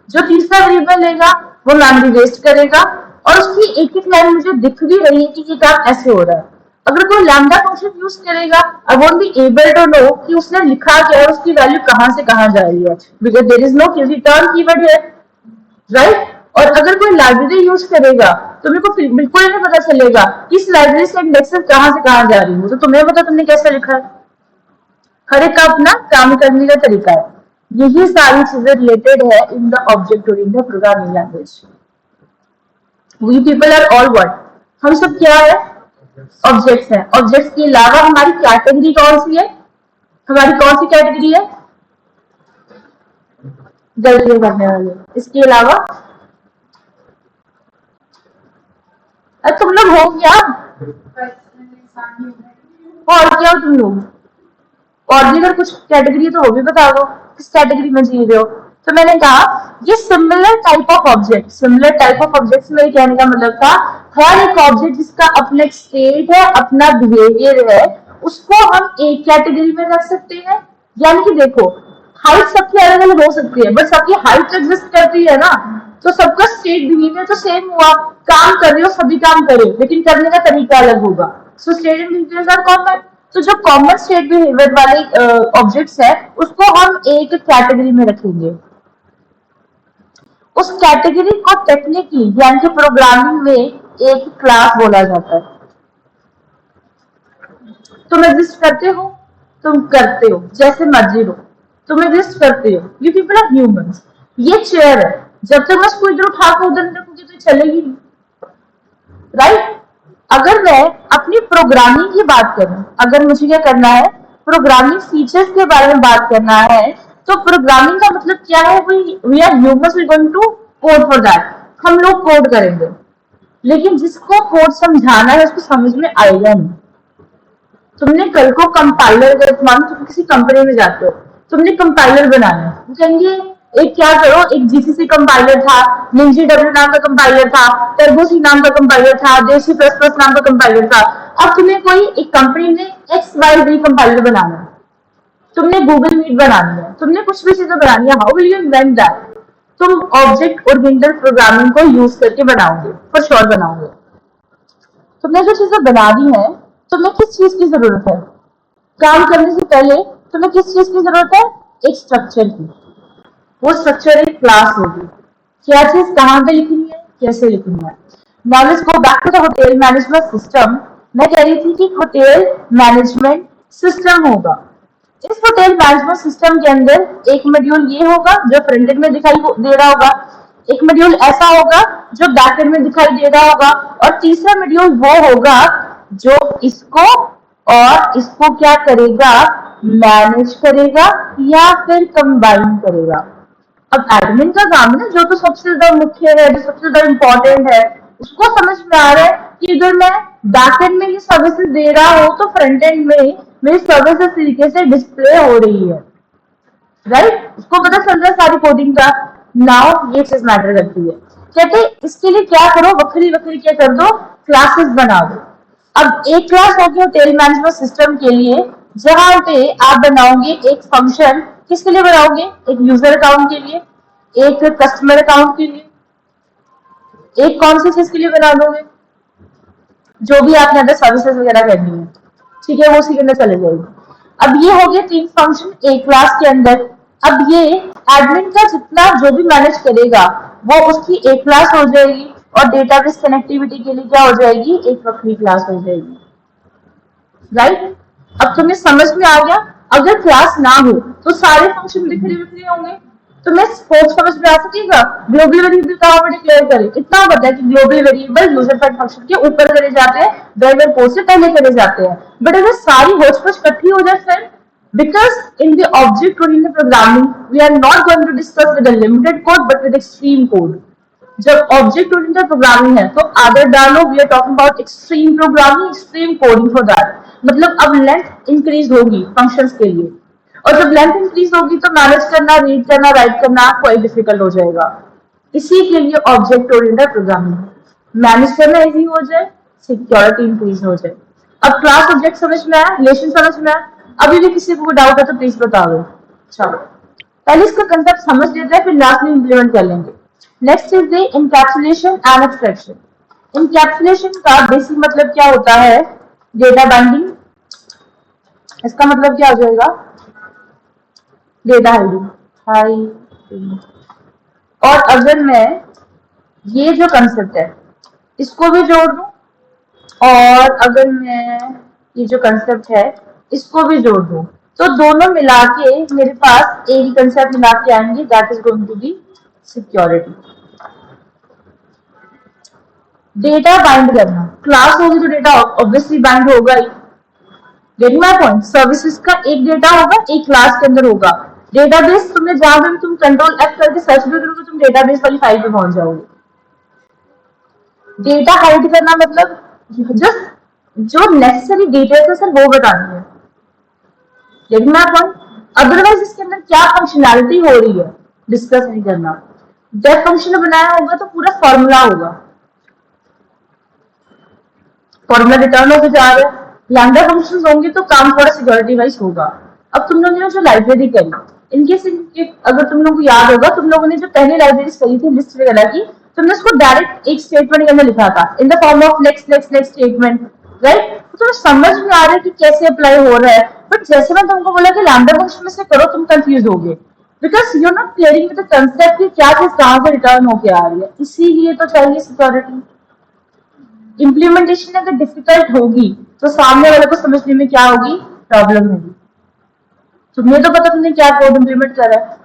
जो तीसरा वेरिएबल लेगा वो मेमोरी वेस्ट करेगा, और उसकी एक एक लाइन मुझे दिख भी रही है कि ये काम ऐसे हो रहा है। अगर कोई लैम्डा फंक्शन यूज करेगा, I won't be able to know कि उसने लिखा क्या है, उसकी वैल्यू कहां से कहां जा रही है, because there is no return keyword है, राइट। और अगर कोई लाइब्रेरी यूज करेगा तो मेरे को बिल्कुल नहीं पता चलेगा कि इस लाइब्रेरी से इंडेक्सेस कहां से कहां जा रही है, तो तुम्हें पता तुमने कैसे लिखा है। हर एक का अपना काम करने का तरीका है। यही सारी चीजें रिलेटेड है in the object oriented programming language. We people are all what, हम सब क्या है, ऑब्जेक्ट्स हैं। ऑब्जेक्ट्स के अलावा हमारी कैटेगरी कौन सी है, हमारी कौन सी कैटेगरी है, गलतियां करने वाले। इसके अलावा अरे तुम लोग हो क्या, और क्या हो तुम लोग, और भी अगर कुछ कैटेगरी तो वो भी बता दो, किस कैटेगरी में जी रहे हो। तो मैंने कहा ये similar type of object, similar type of object मेरे कहने का मतलब था हर एक ऑब्जेक्ट जिसका अपना एक स्टेट है, अपना बिहेवियर है, उसको हम एक कैटेगरी में रख सकते हैं। यानी कि देखो हाइट सबकी अलग अलग हो सकती है, बट सबकी हाइट एग्जिस्ट करती है ना, तो सबका स्टेट बिहेवियर तो सेम हुआ, काम कर रहे हो सभी काम करे, लेकिन करने का तरीका अलग होगा। So state and behaviour are common. तो जो कॉमन स्टेट बिहेवियर वाले ऑब्जेक्ट्स है उसको हम एक कैटेगरी में रखेंगे। उस कैटेगरी को टेक्निकली यानी कि प्रोग्रामिंग में एक क्लास बोला जाता है। तुम एग्जिस्ट करते हो, तुम करते हो जैसे मर्जी हो, तुम एग्जिस्ट करते हो, यू पीपल आर ह्यूमंस। ये चेयर है, जब तक मैं इसको इधर उठा के उधर रखूंगी तो चलेगी नहीं, राइट। अगर मैं अपनी प्रोग्रामिंग की बात करूं, अगर मुझे क्या करना है, प्रोग्रामिंग फीचर्स के बारे में बात करना है, तो प्रोग्रामिंग का मतलब क्या है, we are humans, we going to code for that, हम लोग कोड करेंगे। लेकिन जिसको कोड समझाना है उसको समझ में आएगा नहीं। तुमने कल को कंपाइलर का मान, तुम किसी कंपनी में जाते हो, तुमने कंपाइलर बनाना है, वो कहेंगे एक क्या करो, एक जीसीसी कंपाइलर था, निंजी डब्ल्यू नाम का कंपाइलर था, टर्बो सी नाम का कंपाइलर था, देसी प्लस प्लस नाम का कंपाइलर था। अब तुम्हें कोई एक कंपनी ने XYZ कंपाइलर बनाना है, तुमने गूगल मीट बनानी है, तुमने कुछ भी चीजें बनानी है, how will you invent that? तुम ऑब्जेक्ट ओरिएंटेड प्रोग्रामिंग को यूज करके बनाओगे, फॉर श्योर बनाओगे। तुमने जो चीजें बना दी है, तुम्हें किस चीज की जरूरत है? काम करने से पहले तुम्हें किस चीज की जरूरत है? एक स्ट्रक्चर की। वो स्ट्रक्चर एक क्लास होगी, क्या चीज कहाँ पे लिखनी है, कैसे लिखनी है। Now let's go back to the hotel management system. मैं कह रही थी कि होटल मैनेजमेंट सिस्टम होगा। इस होटल मैनेजमेंट सिस्टम के अंदर एक मॉड्यूल ये होगा जो फ्रंट एंड में दिखाई दे रहा होगा, एक मॉड्यूल ऐसा होगा जो बैक एंड में दिखाई दे रहा होगा, और तीसरा मॉड्यूल वो होगा जो इसको और इसको क्या करेगा, मैनेज करेगा या फिर कंबाइन करेगा। अब एडमिन का काम है ना, जो तो सबसे ज्यादा मुख्य है, जो सबसे ज्यादा इंपॉर्टेंट है, उसको समझ में आ रहा है कि अगर मैं बैक एंड में ये सर्विसेज दे रहा हूँ तो फ्रंट एंड में मेरी सर्विस इस तरीके से डिस्प्ले हो रही है, राइट। उसको पता चल रहा है सारी कोडिंग का। नाउ ये चीज मैटर करती है, कहते इसके लिए क्या करो, वक्री वक्री क्या कर दो, क्लासेस बना दो। अब एक क्लास होगी होटल मैनेजमेंट सिस्टम के लिए, जहां पे आप बनाओगे एक फंक्शन, किसके लिए बनाओगे, एक यूजर अकाउंट के लिए, एक कस्टमर अकाउंट के लिए, एक कौन सी चीज के लिए बना दोगे, जो भी आपने अंदर सर्विसेज वगैरह करनी है, ठीक है, वो उसी के अंदर चले जाएगी। अब ये हो गए 3 फंक्शन एक क्लास के अंदर। अब ये एडमिन का जितना जो भी मैनेज करेगा वो उसकी एक क्लास हो जाएगी, और डेटाबेस कनेक्टिविटी के लिए क्या हो जाएगी, एक वक्री क्लास हो जाएगी, राइट। अब तुम्हें समझ में आ गया, अगर क्लास ना हो तो सारे फंक्शन बिखरे बिखरे होंगे। तुम्हें स्कोप समझ में आ सकेगा, ग्लोबल वेरिएबल कहाँ पर डिक्लेयर करें, इतना पता है कि global variable user file function के ऊपर करे जाते हैं, ड्राइवर पोस्ट से पहले करे जाते हैं। बट अगर सारी होच-पोच इकट्ठी हो जाए फिर, because in the object oriented programming we are not going to discuss with a limited code but with extreme code। जब ऑब्जेक्ट ओरिएंटेड प्रोग्रामिंग है तो आदर डालो, we are talking about extreme programming, extreme coding for that. मतलब अब length increase होगी functions के लिए, और जब लेंथ इंक्रीज होगी तो मैनेज करना, रीड करना, राइट करना क्वाइट डिफिकल्ट हो जाएगा। इसी के लिए ऑब्जेक्ट ओरिएंटेड प्रोग्रामिंग, मैनेज करना इजी हो जाए, सिक्योरिटी इंक्रीज हो जाए। अब क्लास ऑब्जेक्ट समझ में आया, रिलेशन समझ में आया। अभी भी किसी को डाउट है तो प्लीज बता दो। चलो पहले इसका कंसेप्ट समझ लेते हैं, फिर लास्ट में इंप्लीमेंट कर लेंगे। Next is the encapsulation and abstraction. Encapsulation का बेसिक मतलब क्या होता है, डेटा बाइंडिंग। इसका मतलब क्या हो जाएगा, डेटा हाइडिंग। और अगर मैं ये जो कंसेप्ट है इसको भी जोड़ दूं, और अगर मैं ये जो कंसेप्ट है इसको भी जोड़ दूं, तो दोनों मिला के मेरे पास एक ही कंसेप्ट मिला के आएंगे, that is going to be security. Data bind करना, क्लास होगी तो डेटा ऑब्वियसली बाइंड होगा ही। गेटिंग माय पॉइंट, सर्विसेज का एक डेटा होगा, एक क्लास के अंदर होगा। डेटाबेस तुमने जहां पे तुम कंट्रोल F करके सर्च भी करोगे तुम डेटाबेस वाली फाइल पे पहुंच जाओगे। डेटा हाइड करना मतलब जस्ट जो नेसेसरी डिटेल्स है सर वो बतानी है। गेटिंग माय पॉइंट, अदरवाइज इसके अंदर क्या फंक्शनैलिटी हो रही है डिस्कस नहीं करना। जब फंक्शन बनाया होगा तो पूरा फॉर्मूला होगा, फॉर्मूला रिटर्न होकर जा रहा है, लैम्डा फंक्शंस होंगे तो काम थोड़ा सिक्योरिटी वाइज होगा। अब तुम लोगों ने जो लाइब्रेरी करी, इनके अगर तुम लोगों को याद होगा, तुम लोगों ने जो पहले लाइब्रेरी करी थी लिस्ट वगैरह की, तुमने उसको डायरेक्ट एक स्टेटमेंट के अंदर लिखा था in the form of next next next statement, right. तो तुम्हें समझ में आ रहा है कि कैसे अप्लाई हो रहा है। बट जैसे मैं तुमको बोला कि लैम्डा फंक्शन में से करो, तुम कंफ्यूज हो गए, because you are not clearing with the concept कि क्या चीज कहां से रिटर्न होके आ रही है। इसीलिए तो चाहिए सिक्योरिटी। इम्प्लीमेंटेशन अगर डिफिकल्ट होगी तो सामने वाले को समझने में क्या होगी, प्रॉब्लम होगी। तुम्हें तो पता तुमने क्या कोड इम्प्लीमेंट करा है,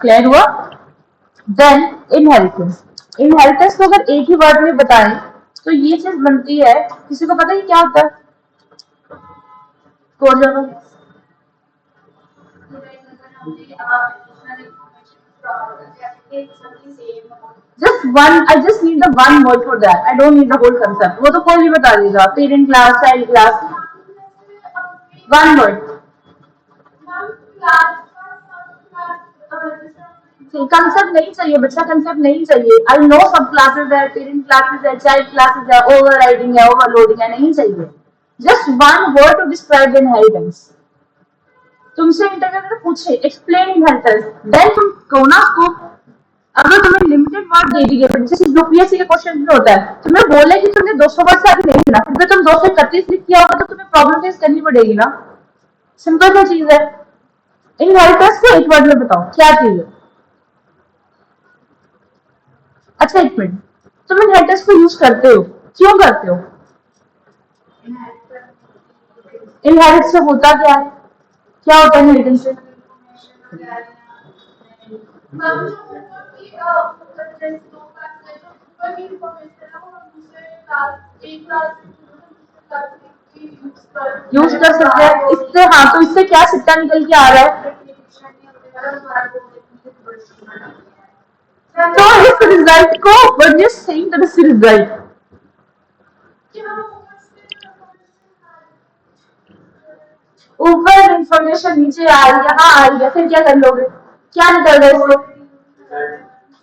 क्लियर हुआ। देन इनहेरिटेंस, इनहेरिटेंस को अगर एक ही वर्ड में बताएं तो ये चीज बनती है, किसी को पता है क्या होता है, कोड जरूर। Just one, I just need the one word for that. I don't need the whole concept. वो तो कोई भी बता देगा, parent class, child class, one word. Concept नहीं चाहिए बच्चा, कंसेप्ट नहीं चाहिए। आई नो सब क्लासेस है, पेरेंट क्लासेस है, चाइल्ड क्लासेस है, ओवर राइडिंग है, ओवरलोडिंग है, नहीं चाहिए। Just one word to describe inheritance. तुमसे इंटरव्यू में पूछे एक्सप्लेन इनहेरिटेंस, देन तुम कहो ना उसको। अगर तुम्हें लिमिटेड वर्ड दे दिए, जैसे यूपीएससी के क्वेश्चन में होता है, तुम्हें बोले कि तुमने 200 वर्ड से आगे नहीं लिखना, फिर भी तुम 231 लिख किया होगा तो तुम्हें प्रॉब्लम फेस करनी पड़ेगी ना। सिंपल सी चीज है। इनहेरिटेंस को एक वर्ड में बताओ क्या चीज है। अच्छा एक मिनट, तुम इनहेरिटेंस को यूज करते हो, क्यों करते हो? इनहेरिट से होता क्या है, क्या होता है इनहेरिटेंस से? यूज कर सकते हैं इससे। हाँ, तो इससे क्या सिक्का निकल के आ रहा है? तो इस रिजल्ट को what you saying that is result. ऊपर इंफॉर्मेशन नीचे आ रही है, हाँ आ रही है, फिर क्या कर लोगे, क्या निकल रहा है इससे?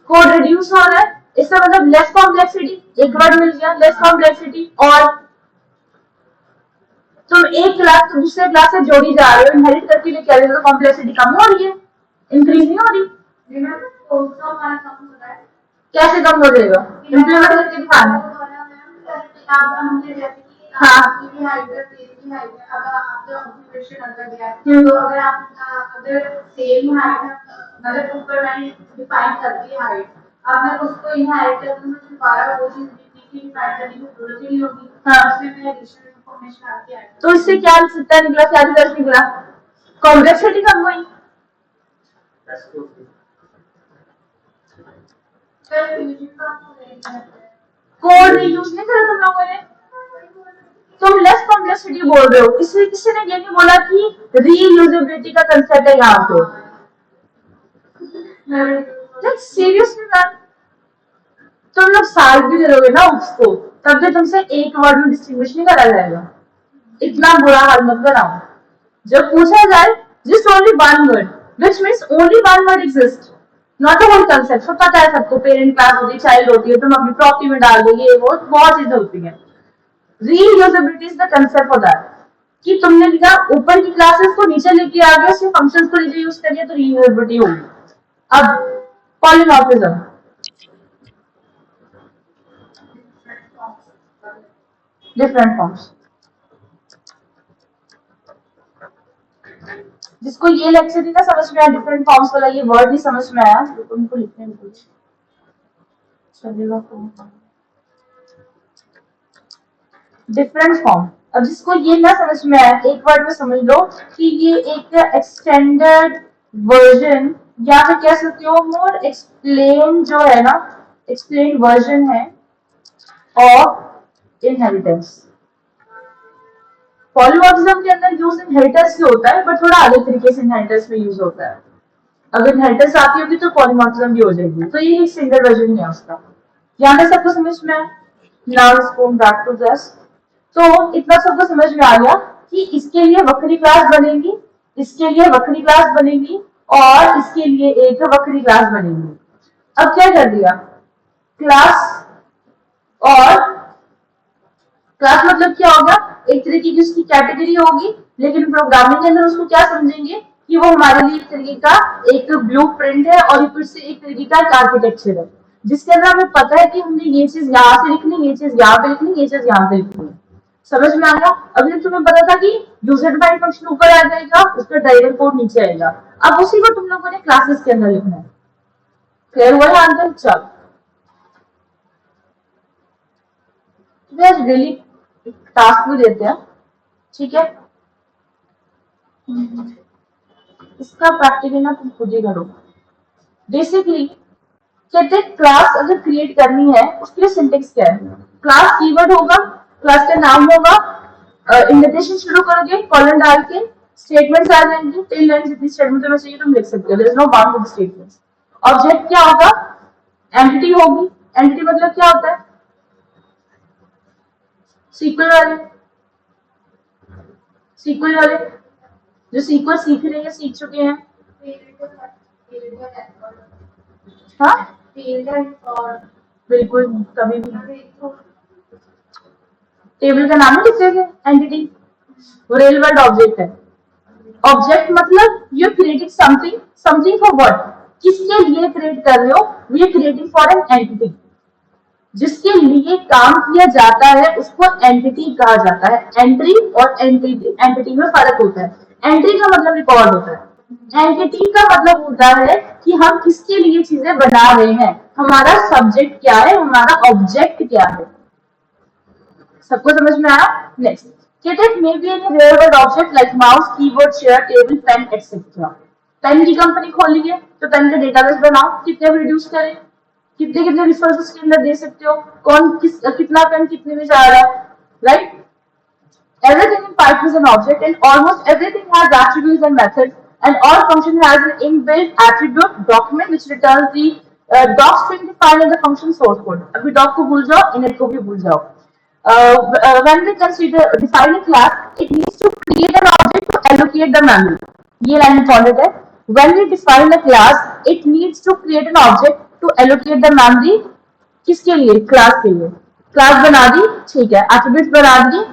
कोड रिड्यूस हो रहा है, इसका मतलब लेस कॉम्प्लेक्सिटी, एक वर्ड मिल गया लेस कॉम्प्लेक्सिटी। और तुम एक क्लास दूसरे क्लास से जोड़ी जा रहे हो, इनहेरिट करके लेके आ रहे हो, तो कॉम्प्लेक्सिटी कम हो रही है, इंक्रीज नहीं हो रही। कैसे कम हो जाएगा, इम्प्लीमेंट करके दिखाना। हाँ तो अगर आप अगर सेम हाइट मतलब ऊपर मैंने डिफाइन कर दी हाइट, अब मैं उसको इनहेरिट करूँ तो दोबारा वो चीज डिफाइन करने की जरूरत ही नहीं होगी। हाँ, उसमें मैं एडिशनल इंफॉर्मेशन आती है। तो इससे क्या सिक्का निकला, क्या रिजल्ट निकला? कॉम्प्लेक्सिटी कम हुई। कोड रीयूज नहीं करा तुम लोगों ने, तुम लेस कॉम्प्लेक्सिटी बोल रहे हो, इसलिए किसी ने ये नहीं बोला कि रीयूजेबिलिटी का कंसेप्ट है यहाँ पे। सीरियसली मैम, तुम लोग साल भी दे दोगे ना उसको, तब भी तुमसे एक वर्ड में डिस्टिंग्विश नहीं करा जाएगा। इतना बुरा हाल मत बनाओ। जब पूछा जाए just only one word, which means only one word exist, not a whole concept. सब पता है सबको, पेरेंट क्लास होती है, चाइल्ड होती है, तुम अपनी प्रॉपर्टी में डाल दो, ये वो बहुत चीजें होती है। Reusability is the concept for that, कि तुमने लिखा ऊपर की क्लासेस को नीचे लेके आ गया, उसके फंक्शंस को नीचे यूज करिए तो रीयूजेबिलिटी होगी। अब पॉलीमॉर्फिज्म, डिफरेंट फॉर्म्स। जिसको ये लेक्चर नहीं ना समझ में आया, डिफरेंट फॉर्म्स वाला ये वर्ड नहीं समझ में आया, तो उनको लिखने में कुछ चलेगा। डिफरेंट फॉर्म, अब जिसको ये ना समझ में आया, एक वर्ड में समझ लो कि ये एक एक्सटेंडेड वर्जन, या फिर कह सकते हो मोर एक्सप्लेन, जो है ना एक्सप्लेन वर्जन है ऑफ इनहेरिटेंस। पॉलीमॉर्फिज्म के अंदर यूज इनहेरिटेंस से होता है, बट थोड़ा अलग तरीके से इनहेरिटेंस में यूज होता है। अगर इनहेरिटेंस आती होगी तो पॉलीमॉर्फिज्म भी हो जाएगी, तो ये एक सिंगल वर्जन ही है उसका। यहाँ पे सबको समझ में आया। Now let's go back to this. तो इतना सबको समझ में आ गया कि इसके लिए वक्री क्लास बनेगी, इसके लिए वक्री क्लास बनेगी, और इसके लिए एक वक्री क्लास बनेगी। अब क्या कर दिया, क्लास और क्लास मतलब क्या होगा, एक तरीके की उसकी कैटेगरी होगी, लेकिन प्रोग्रामिंग के अंदर उसको क्या समझेंगे कि वो हमारे लिए एक तरीके का एक ब्लूप्रिंट है, और फिर से एक तरीके का आर्किटेक्चर है, जिसके अंदर हमें पता है कि हमने ये चीज यहाँ से लिखनी, ये चीज यहाँ पे लिखनी, ये चीज यहाँ पे लिखनी। समझ में आ गया। अभी तुम्हें पता था कि यूजर डिफाइंड फंक्शन ऊपर आ जाएगा, उसका ड्राइवर कोड नीचे आएगा। अब उसी को तुम लोगों ने क्लासेस के अंदर लिखना है। क्लियर हुआ है आंसर? चलो वे आज डेली टास्क भी देते हैं, ठीक है। इसका प्रैक्टिकल ना तुम खुद ही करो। बेसिकली कहते हैं क्लास अगर क्रिएट करनी है उसके लिए सिंटेक्स क्या है। क्लास कीवर्ड होगा, क्लास का नाम होगा, इंडेंटेशन शुरू करोगे कॉलन डाल के, स्टेटमेंट्स आ जाएंगे, 10 लाइन जितनी स्टेटमेंट तुम्हें चाहिए तुम लिख सकते हो, there is no bound to the statements. Object क्या होगा, एंटिटी होगी। एंटिटी मतलब क्या होता है, सीक्वल वाले, सीक्वल वाले जो सीक्वल सीख रहे हैं, सीख चुके हैं। हाँ बिल्कुल, कभी भी टेबल का नाम है किसी के, एंटिटी, वो रियल वर्ल्ड ऑब्जेक्ट है। ऑब्जेक्ट मतलब you are creating something, something for what, किसके लिए क्रिएट कर रहे हो, we are creating for an entity. जिसके लिए काम किया जाता है उसको एंटिटी कहा जाता है। एंट्री और एंटिटी, एंटिटी में फर्क होता है। एंट्री का मतलब रिकॉर्ड होता है, एंटिटी का मतलब होता है कि हम किसके लिए चीजें बना रहे हैं, हमारा सब्जेक्ट क्या है, हमारा ऑब्जेक्ट क्या है। सबको समझ में आया। Next, it may be any real world object like mouse, keyboard, chair, table, pen etcetera. Pen की कंपनी खोली है तो पेन का डेटाबेस बनाओ, कितने रिड्यूस करें, कितने कितने रिसोर्सेज के अंदर दे सकते हो, कौन किस कितना पेन कितने में जा रहा है, right. Everything in Python is an object, and almost everything has attributes and methods, and all function has an inbuilt attribute document which returns the doc string defined in the function source code. अभी doc को भूल जाओ, init को भी भूल जाओ। When we consider define a class, it needs to create an object to allocate the memory. ये line important है। When we define a class, it needs to create an object to allocate the memory. किसके लिए, class के लिए। Class बना दी, ठीक है, attributes बना दिए।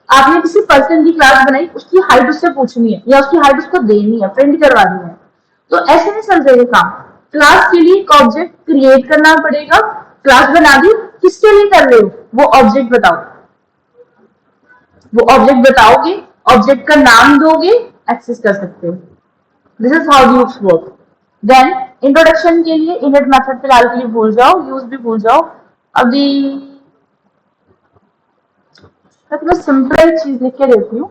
आपने किसी पर्सन की क्लास बनाई, उसकी हाइट उससे पूछनी है या उसकी हाइट उसको देनी है, प्रिंट करवानी है, तो ऐसे नहीं चल जाएगा काम। क्लास के लिए एक ऑब्जेक्ट क्रिएट करना पड़ेगा। क्लास बना दी, किसके लिए कर रहे हो, वो ऑब्जेक्ट बताओ, वो ऑब्जेक्ट बताओगे, ऑब्जेक्ट का नाम दोगे, एक्सेस कर सकते हो। This is how loops work. Then introduction के लिए इनिट मेथड फिलहाल के लिए भूल जाओ, यूज भी भूल जाओ। अभी मैं तुम्हें सिंपल एक चीज लिख के देती हूँ,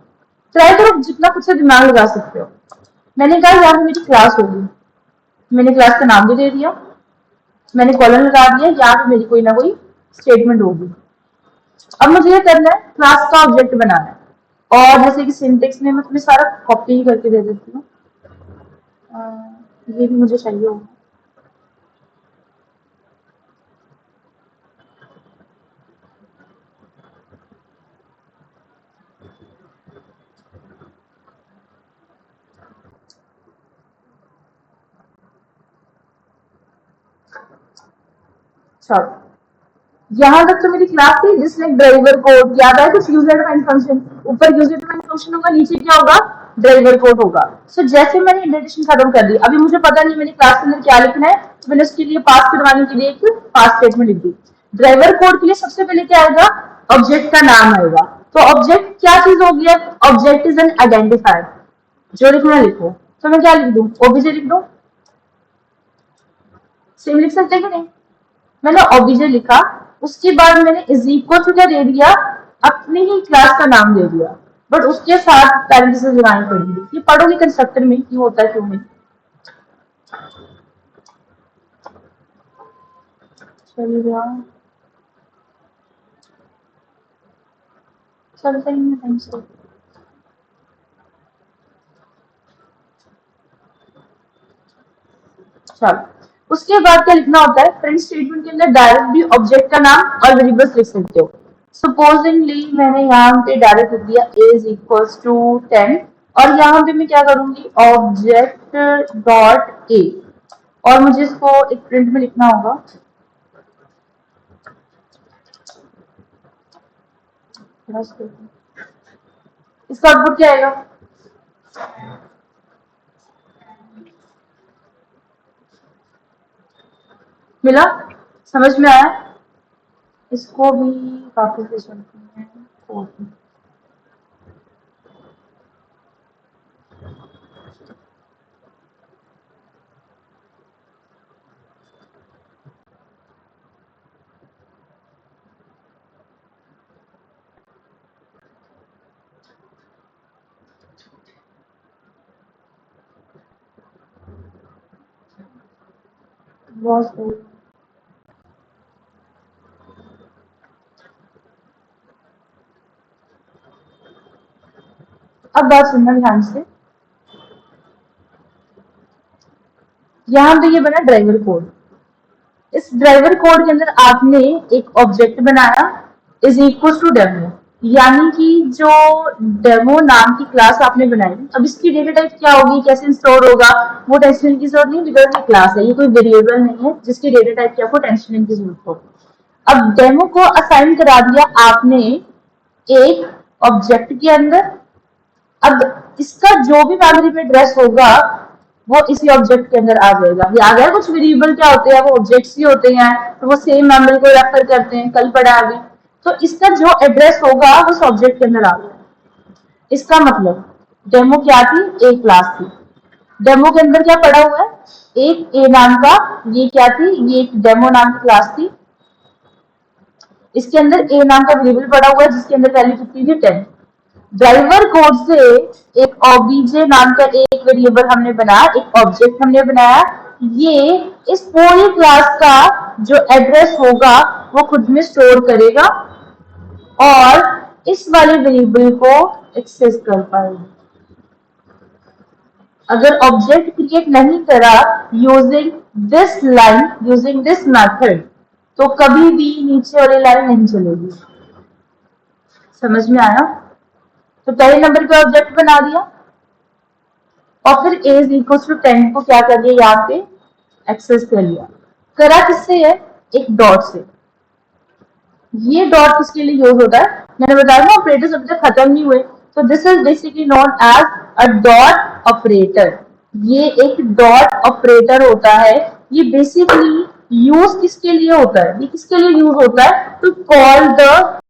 ट्राई करो जितना कुछ से दिमाग लगा सकते हो। मैंने कहा यहाँ पे मेरी क्लास होगी, मैंने क्लास का नाम भी दे दिया, मैंने कॉलम लगा दिया, यहाँ पे मेरी कोई ना कोई स्टेटमेंट होगी। अब मुझे ये करना है, क्लास का ऑब्जेक्ट बनाना है। और जैसे कि सिंटेक्स में मैं तुम्हें सारा कॉपी ही करके दे देती हूँ, ये भी मुझे चाहिए होगा। चलो, यहाँ तक तो मेरी क्लास थी जिसमें ड्राइवर कोड याद है, कुछ यूजर डिफाइंड फंक्शन, ऊपर यूजर डिफाइंड फंक्शन होगा, नीचे क्या होगा, ड्राइवर कोड होगा। सो जैसे मैंने इंडेंटेशन खत्म कर दी, अभी मुझे पता नहीं मैंने क्लास के अंदर क्या लिखना है, तो मैंने उसके लिए पास करवाने के लिए एक पास स्टेटमेंट लिख दी। ड्राइवर कोड के लिए सबसे पहले क्या आएगा, ऑब्जेक्ट का नाम आएगा। तो ऑब्जेक्ट क्या चीज होगी, ऑब्जेक्ट इज एन आइडेंटिफायर। जो लिखना है लिखो, तो मैं क्या लिख दूं, ओबीजे लिख दूं, सेम लिख सकते हैं कि नहीं। मैंने ऑब्जेक्ट लिखा, उसके बाद मैंने इज इक्वल टू क्या दे दिया, अपनी ही क्लास का नाम दे दिया, बट उसके साथ पैरेंथेसिस लगानी पड़ेगी। ये पढ़ोगे कंस्ट्रक्टर में क्यों होता है क्यों नहीं। चलिए चलते ही टाइम से। चलो, उसके बाद क्या लिखना होता है, प्रिंट स्टेटमेंट के अंदर डायरेक्ट भी ऑब्जेक्ट का नाम और वेरिएबल्स लिख सकते हो। सपोजिंगली मैंने यहाँ पे डायरेक्ट लिख दिया इज इक्वल्स टू 10, और यहाँ पे मैं क्या करूंगी, ऑब्जेक्ट डॉट ए, और मुझे इसको एक प्रिंट में लिखना होगा। इसका आउटपुट क्या आएगा, मिला, समझ में आया। इसको भी काफी से चलती है। was good। अब बात सुनना ध्यान से। यहाँ पे ये बना ड्राइवर कोड। इस ड्राइवर कोड के अंदर आपने एक ऑब्जेक्ट बनाया इज इक्वल टू डेमो, यानी कि जो डेमो नाम की क्लास आपने बनाई, अब इसकी डेटा टाइप क्या होगी, कैसे स्टोर होगा, वो टेंशन की जरूरत नहीं, बिकॉज ये क्लास है, ये कोई वेरिएबल नहीं है जिसकी डेटा टाइप की आपको टेंशन की जरूरत हो। अब डेमो को असाइन करा दिया आपने एक ऑब्जेक्ट के अंदर। अब इसका जो भी मेमोरी में एड्रेस होगा वो इसी ऑब्जेक्ट के अंदर आ जाएगा। ये आ गया। कुछ वेरिएबल क्या होते हैं, वो ऑब्जेक्ट्स ही होते हैं, तो वो सेम मेमोरी को रेफर करते हैं, कल पढ़ा अभी। तो इसका जो एड्रेस होगा वो उस ऑब्जेक्ट के अंदर आ गया। इसका मतलब डेमो क्या थी, एक क्लास थी। डेमो के अंदर क्या पड़ा हुआ है, एक ए नाम का, ये क्या थी, ये एक डेमो नाम की क्लास थी। इसके अंदर ए नाम का वेरिएबल पड़ा हुआ है जिसके अंदर वैल्यू कितनी थी, 10। ड्राइवर कोड से एक ऑब्जेक्ट नाम का एक वेरिएबल हमने बनाया, एक ऑब्जेक्ट हमने बनाया। ये इस पूरी क्लास का जो एड्रेस होगा वो खुद में स्टोर करेगा और इस वाले वेरिएबल को एक्सेस कर पाएगा। अगर ऑब्जेक्ट क्रिएट नहीं करा using this line, using this method, तो कभी भी नीचे वाली लाइन नहीं चलेगी। समझ में आया? तो पहले नंबर पे ऑब्जेक्ट बना दिया और फिर a इज इक्वल टू 10 को क्या कर दिया, यहाँ पे एक्सेस कर लिया। करा किससे है, एक डॉट से। ये डॉट किसके लिए यूज होता है, मैंने बताया ना ऑपरेटर्स अभी तक खत्म नहीं हुए, तो this is basically known as a dot operator. ये एक डॉट ऑपरेटर होता है। ये बेसिकली यूज किसके लिए होता है, ये किसके लिए यूज होता है, टू कॉल द